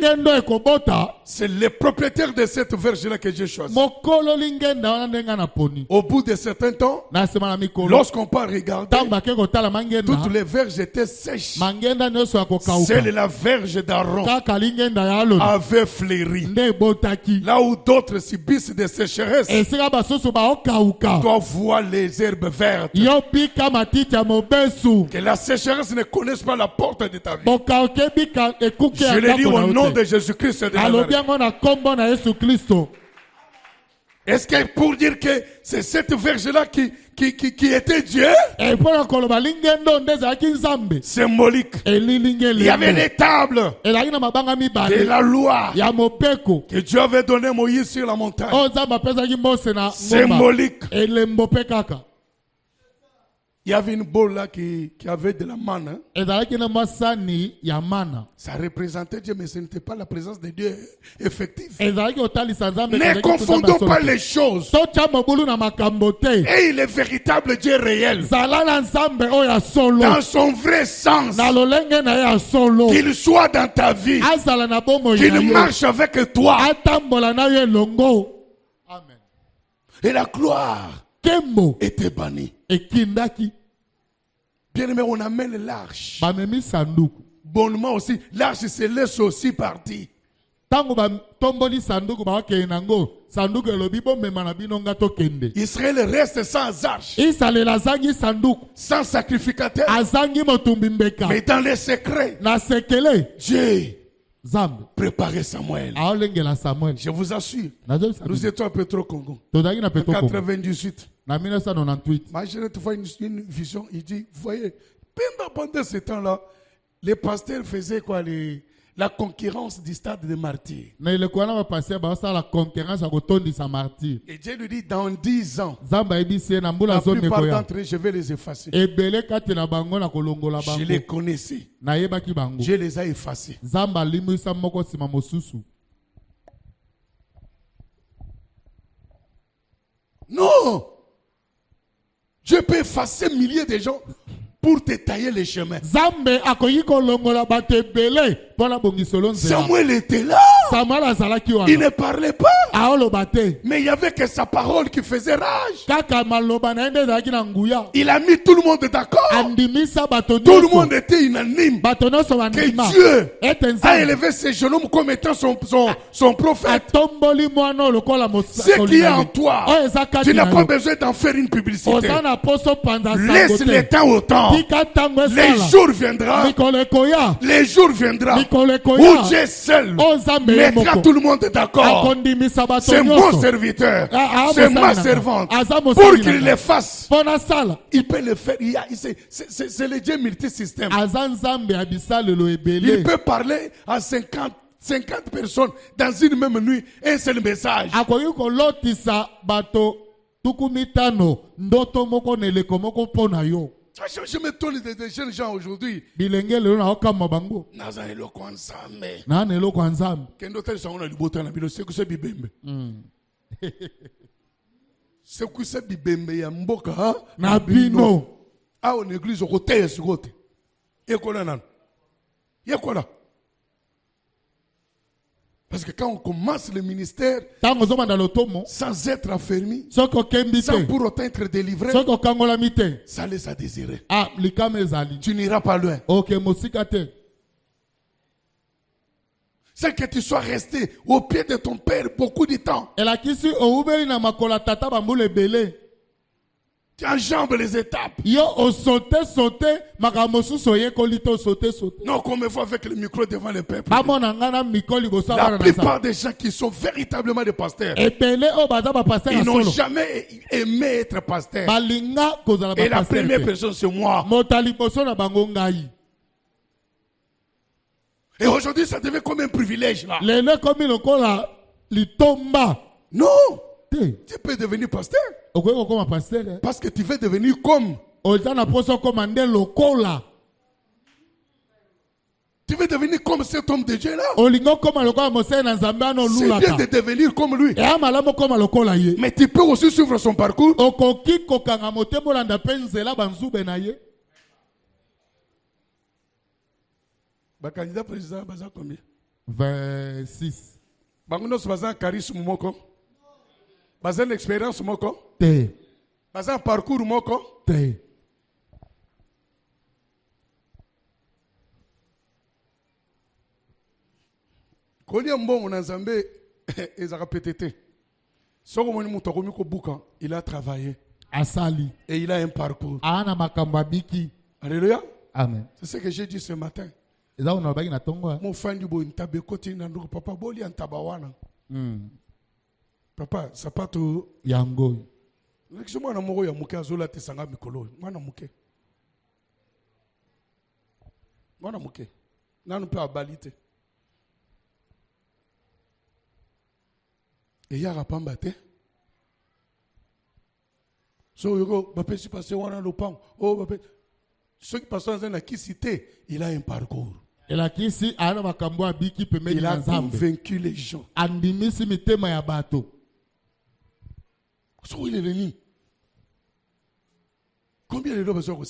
c'est le propriétaire de cette verge-là que j'ai choisi. Au bout d'un certain temps, lorsqu'on part regarder, toutes les verges étaient sèches. Celle la verge d'Aaron avait fleuri. Là où d'autres subissent des sécheresses, doivent voir les herbes vertes. Que la sécheresse ne connaisse pas la porte de ta vie. Je le dis au nom de Jésus-Christ de Nazareth. Est-ce que pour dire que c'est cette verge-là qui était Dieu? Symbolique. Il y avait les tables de la loi que Dieu avait donné à Moïse sur la montagne. Symbolique. Il y avait une boule là qui avait de la manne. Ça représentait Dieu, mais ce n'était pas la présence de Dieu effective. Ne confondons pas les choses. Et le véritable Dieu réel, dans son vrai sens, qu'il soit dans ta vie, qu'il marche avec toi. Amen. Et la gloire était bannie. Bien aimé, on amène l'arche. Bonnement aussi, l'arche se laisse aussi partir. Israël reste sans arche, sans sacrificateur. Mais dans les secrets, Dieu préparait Samuel. Je vous assure, nous étions à Petro-Congo, en 98. Moi, j'ai une vision, il dit, voyez, pendant ce temps-là, les pasteurs faisaient quoi, la concurrence du stade de martyrs. Et Dieu lui dit, dans 10 ans, la plupart d'entre eux, je vais les effacer. Je les connaissais. Je les ai effacés. Non! Dieu peut effacer milliers de gens pour te tailler les chemins. Samuel était là. Il ne parlait pas. Mais il n'y avait que sa parole qui faisait rage. Il a mis tout le monde d'accord. Tout le monde était unanime que Dieu a élevé ce jeune homme comme étant son prophète. Ce qui est en toi, tu n'as pas besoin d'en faire une publicité. Laisse le temps au temps. Les jours viendront. Les jours viendront où Dieu seul mettra tout le monde d'accord. C'est mon serviteur, c'est ma servante. Pour qu'il le fasse, il peut le faire. C'est le Dieu multisystème. Il peut parler à 50 personnes dans une même nuit, un seul message. Je me tourne des jeunes gens aujourd'hui. C'est que c'est bibembe ya mboka na bino. Ah, en église au côté sur côté. Et quoi là? Parce que quand on commence le ministère sans être affermi, sans pour autant être délivré, ça laisse à désirer. Tu n'iras pas loin. C'est que tu sois resté au pied de ton père beaucoup de temps. Tu enjambes les étapes. Non, comme on voit avec le micro devant le peuple. La plupart des gens qui sont véritablement des pasteurs, ils n'ont jamais aimé être pasteur. Et la première personne, c'est moi. Et aujourd'hui, ça devient comme un privilège là. Non. Tu peux devenir pasteur. Pasteur. Parce que tu veux devenir comme. Tu veux devenir comme cet homme de Dieu là. C'est bien de devenir comme lui. Mais tu peux aussi suivre son parcours. Le candidat président, c'est combien? 26. C'est un charisme, c'est une expérience, c'est un parcours. Il a travaillé. Asali. Et il a un parcours. Alléluia. Amen. C'est ce que j'ai dit ce matin. Mon fan du papa boli antabawana. Papa, ça pas tout. Yango. Je m'en amoureux ya muke azola te sanga mikolo. Mwana muke. Mwana muke. Nanu pe abalite. Et ya rapamba te. So yoko bapé si passé wana lopang. Oh bapé. Ceux qui passent dans la cité, il a un parcours. Il a convaincu les gens. So il est venu. Combien de gens ont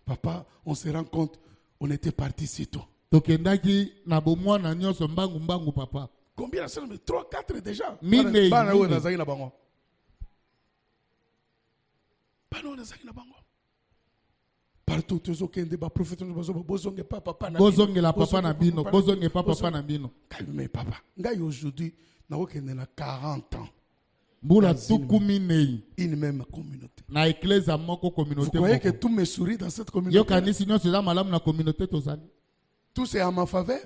papa, on se rend compte, on était parti si tôt. Combien de gens? 3, 4 déjà. Partout, tous ceux qui ont prophète, bozonge papa na bino. Mais papa, aujourd'hui, na 40 ans. Une même communauté. Vous croyez que tout me sourit dans cette communauté? Tout c'est à ma faveur.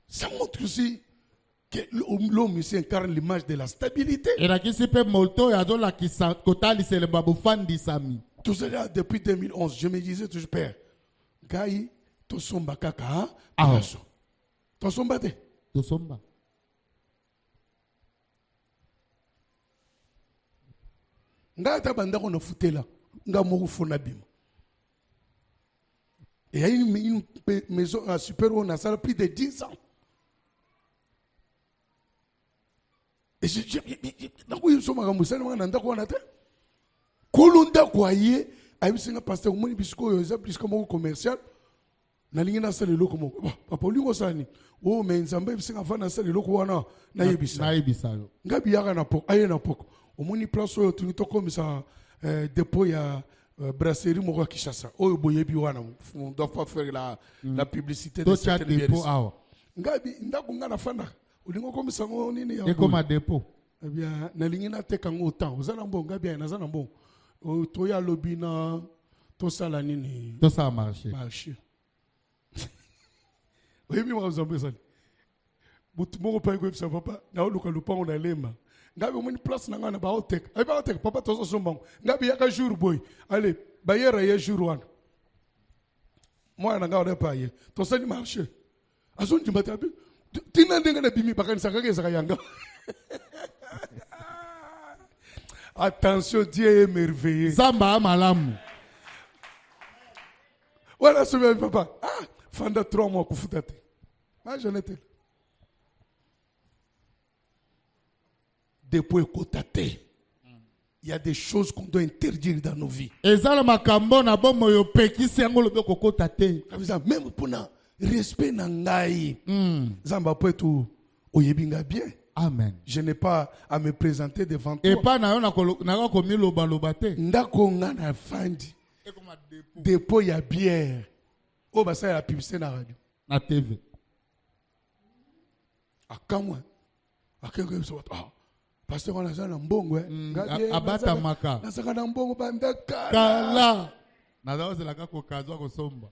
Ça montre aussi que l'homme ici incarne l'image de la stabilité. Tout cela depuis 2011, je me disais toujours, Père, Gaï, Tosomba Kaka, Tosomba te. Tosomba. Nga tabanda ko na futela, nga mo fona bim. Et il y a une maison à Super on a ça plus de 10 ans. Et je na ko yimso maka musana maka nda ko na te. Kolonda ko aye, ayi singa pasteur mo ni bisiko yo za plus comme commercial. Na lingi na sala loko mo. Papa lingo sani. Oh mais nzambe bisinga fa na sala loko wana na yebisa. Na yebisa yo. Ngabi yaka na poko, aye na poko. Omoni place oyo tu to comme ça dépôt ya brasserie moko à Kinshasa. Oyo boyebi wana on doit pas faire la publicité de cette dépôt. Ngabi ndako ngana fanda. Olingo comme ça nini ya. Comme dépôt. Eh bien na lingi na teka ngo temps. Ozana mbongo ngabi na zana mbongo. O to ya lobi na to sala nini. To ça marché. Marché. Oyebi mo nzambe sali. Butu moko pa ko psa papa. Na oluka lupango na lema. Ngabi omoni place na ngana ba hotek. Ay ba hotek papa to so sombango. Ngabi yaka jour boy. Allez, bayera ye jour wana. Moi na ngana pa ye. To sali marché. Azon di matabi. Tina ndenga na bimi bakani sakake sakayanga. Attention, Dieu est merveilleux. Zamba malamu. Voilà ce même papa. Ah, fanda 3 mois kufutate. Ma j'en étais. Depuis kotate. Il y a des choses qu'on doit interdire dans nos vies. Ezala makambo na bomo yo pekisi yango lobe kokotate. Même pour na respect na ngai. Zamba peut tout oyebinga bien. Amen. Je n'ai pas à me présenter devant toi. Et pas na komi loba lobate. Ndako ngana fandi. Dépôt ya bière. Oh bah ça y a la publicité na radio. Na TV. Akamwa. Akenge so ah. Pasteur on a ça na mbongo abata maka. Na saka na mbongo banda kala. Kala. Na dawo zela ka ko kazwa ko somba.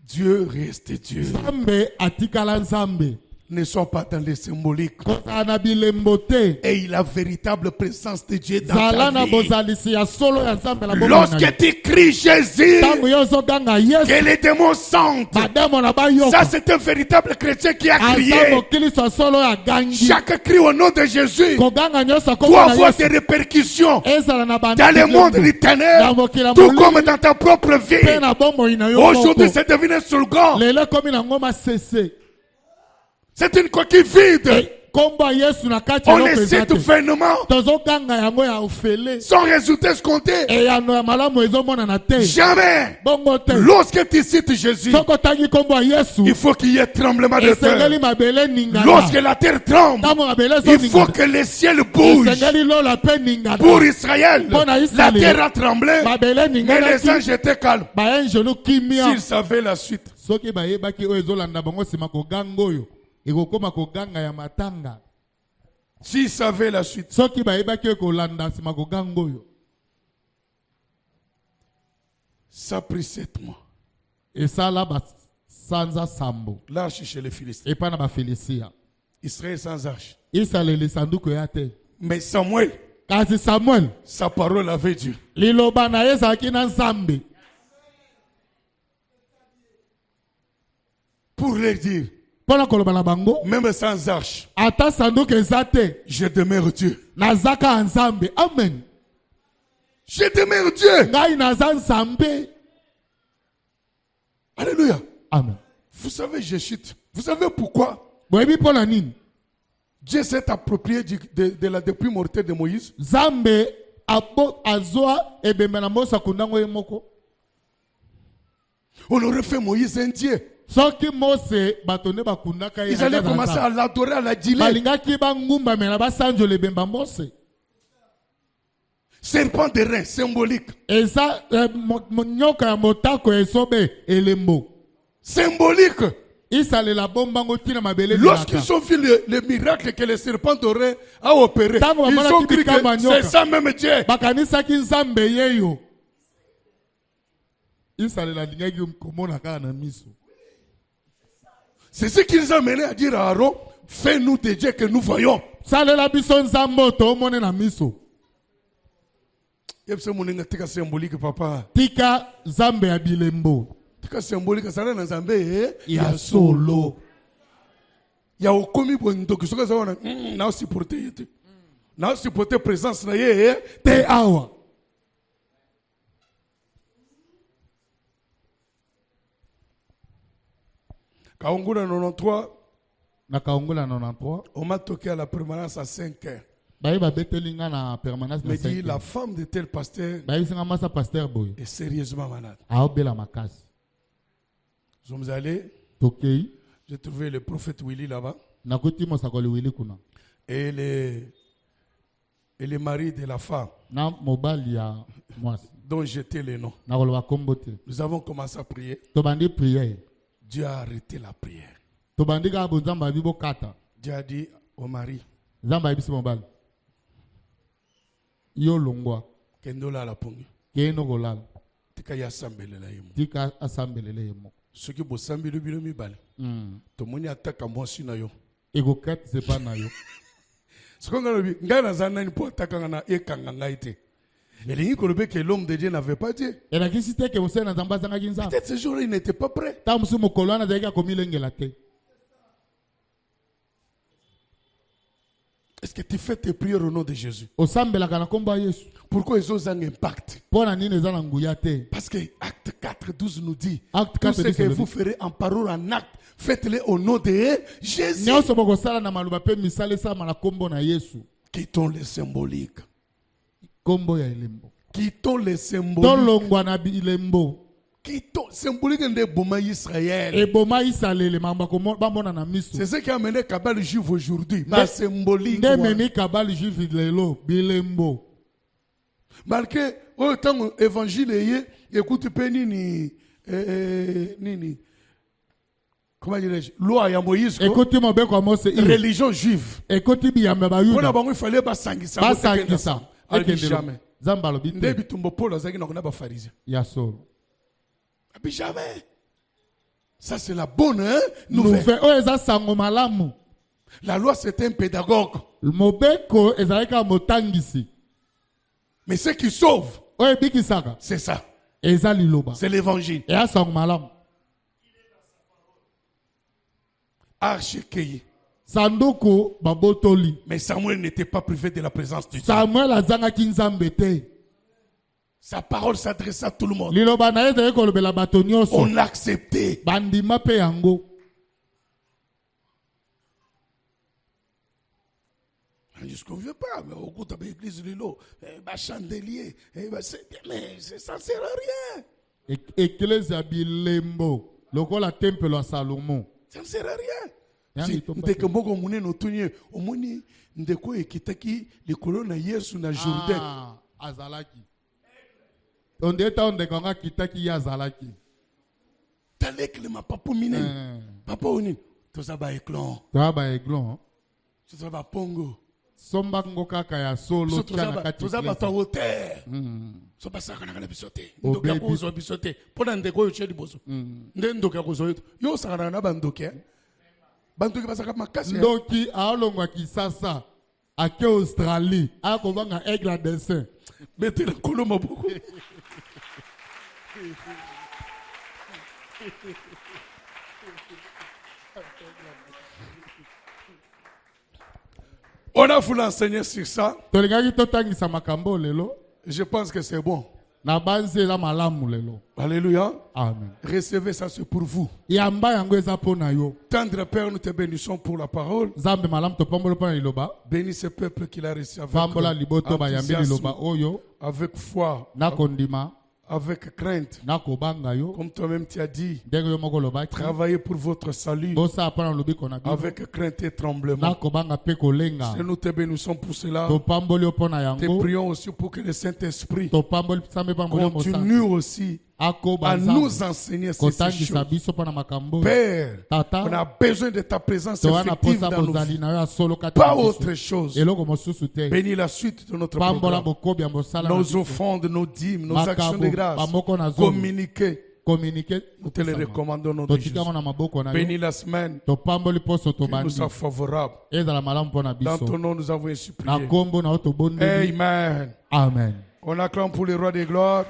Dieu reste Dieu. Nzambe atikala Nzambe. ne sont pas dans les symboliques. Et il a la véritable présence de Dieu dans ta vie. Lorsque tu cries Jésus, que les démons sentent. Ça, c'est un véritable chrétien qui a crié. Chaque cri au nom de Jésus doit avoir des répercussions dans le monde des ténèbres, tout comme dans ta propre vie. Aujourd'hui, c'est devenu un slogan. C'est une coquille vide. On essaie tout vainement sans résultat escompté. Jamais. Lorsque tu cites Jésus, il faut qu'il y ait tremblement de terre. Lorsque la terre tremble, il faut que les ciels bougent. Pour Israël, la terre a tremblé, mais les anges étaient calmes. S'ils savaient la suite. S'ils savaient la suite. Ça a pris 7 mois. L'arche chez les Philistins. Israël sans arche. Mais Samuel, sa parole avait Dieu. Pour leur dire, même sans arche, je demeure Dieu. Amen. Je demeure Dieu. Alléluia. Amen. Vous savez, je chute. Vous savez pourquoi? Dieu s'est approprié de la dépouille mortelle de Moïse. On aurait fait Moïse un Dieu. Ils allaient commencer à l'adorer, à l'adiler. Serpent de rein, symbolique. Symbolique. Lorsqu'ils ont vu le miracle que le serpent de rein a opéré, ils ont cru que c'est ça même Dieu. C'est ce qu'ils ont amené à dire à Aaron, fais-nous des dieux que nous voyons. Tika symbolique, papa. Tika zambe ya bilembo. Tika symbolique, ça n'a zambe ya solo. Ya okomi bondo ki soka zawana na supporter yete. Na supporter présence na ye te awa. Kaongula 93. Na Kaongula 93. On m'a toqué à la permanence à 5 heures. Me dit la femme de tel pasteur est sérieusement malade. Nous sommes allés. J'ai trouvé le prophète Willy là-bas. Et le mari de la femme dont j'étais le nom. Nous avons commencé à prier. Dieu a arrêté la prière. Dieu a dit au mari, yo longwa kendola la pongi keno golala tika ya sambelela yemo tika asambelele yemo soki bo sambelo bilo mibale to moni ataka mwasi na yo ego kat sepa na yo sokonga lobi ngana zana ni po ataka na ekanga ngaite elingi kolobe que l'homme de Dieu n'avait pas Dieu et la kisite que vous na zamba zanga kinza peut-être ce jour-là il n'était pas prêt ta musu mokolana zaika komilengela te. Est-ce que tu fais tes prières au nom de Jésus? Pourquoi ils ont un impact? Parce que Acte 4:12 nous dit tout ce que vous ferez en parole, en acte, faites-le au nom de Jésus. Quittons les symboliques. Quittons les symboliques. Quittons symbolique de Boma Israël. C'est ce qui a amené Kabbalah juif aujourd'hui. La symbolique. Malgré autant évangile, écoute nini comment dirais-je, loi ya Moïse, religion juive. Il fallait pas sangisa. Jamais. Jamais. Ça c'est la bonne nouvelle. La loi, c'était un pédagogue. Mais ce qui sauve, c'est ça. C'est l'évangile. Archekeye. Mais Samuel n'était pas privé de la présence de Dieu. Sa parole s'adressait à tout le monde. On l'acceptait. Jusqu'on ne veut pas, mais au coup de l'église, chandelier, mais ça ne sert à rien. Ça ne sert à rien. Dès que moi, on est notonnier, on est de quoi et qui t'a qui les colonnes hier sur la Jourdain. Azalaki. On est en de Ganga qui t'a qui Azalaki. T'as les clés, ma papa mine. Papa Onin. Tout ça va éclon. Tout ça va éclon. Tout ça va pongo. Sombango kaka ya solo. Tout ça va ta hauteur. So pas ça qu'on a bisoté. Donc ya ko zo bisoté. Pendant de ko yo boso. Ndendo ka ko zo yo ça na bandoke. Bandoke ba ça ka makasi. Ndoki aolongwa kisasa. Ake Australie. Ako banga aigle dessin. Mettez le colombo beaucoup. On a voulu enseigner sur ça. Je pense que c'est bon. Alléluia. Amen. Recevez ça, c'est pour vous. Tendre Père, nous te bénissons pour la parole. Bénis ce peuple qu'il a reçu avec enthousiasme, avec foi, avec crainte. Comme toi-même tu as dit, travaillez pour votre salut avec crainte et tremblement. Et nous te bénissons pour cela. Te prions aussi pour que le Saint-Esprit continue aussi à nous enseigner ces choses. Père, on a besoin de ta présence effective dans nos vies. Pas autre chose. Bénis la suite de notre programme. Nos offrandes, nos dîmes, nos actions de grâce. Communiquer. Nous te les recommandons au nom de Jésus. Bénis la semaine. Que nous sois favorables. Dans ton nom, nous avons supplié. Amen. Amen. On acclame pour le roi des gloires.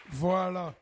Voilà.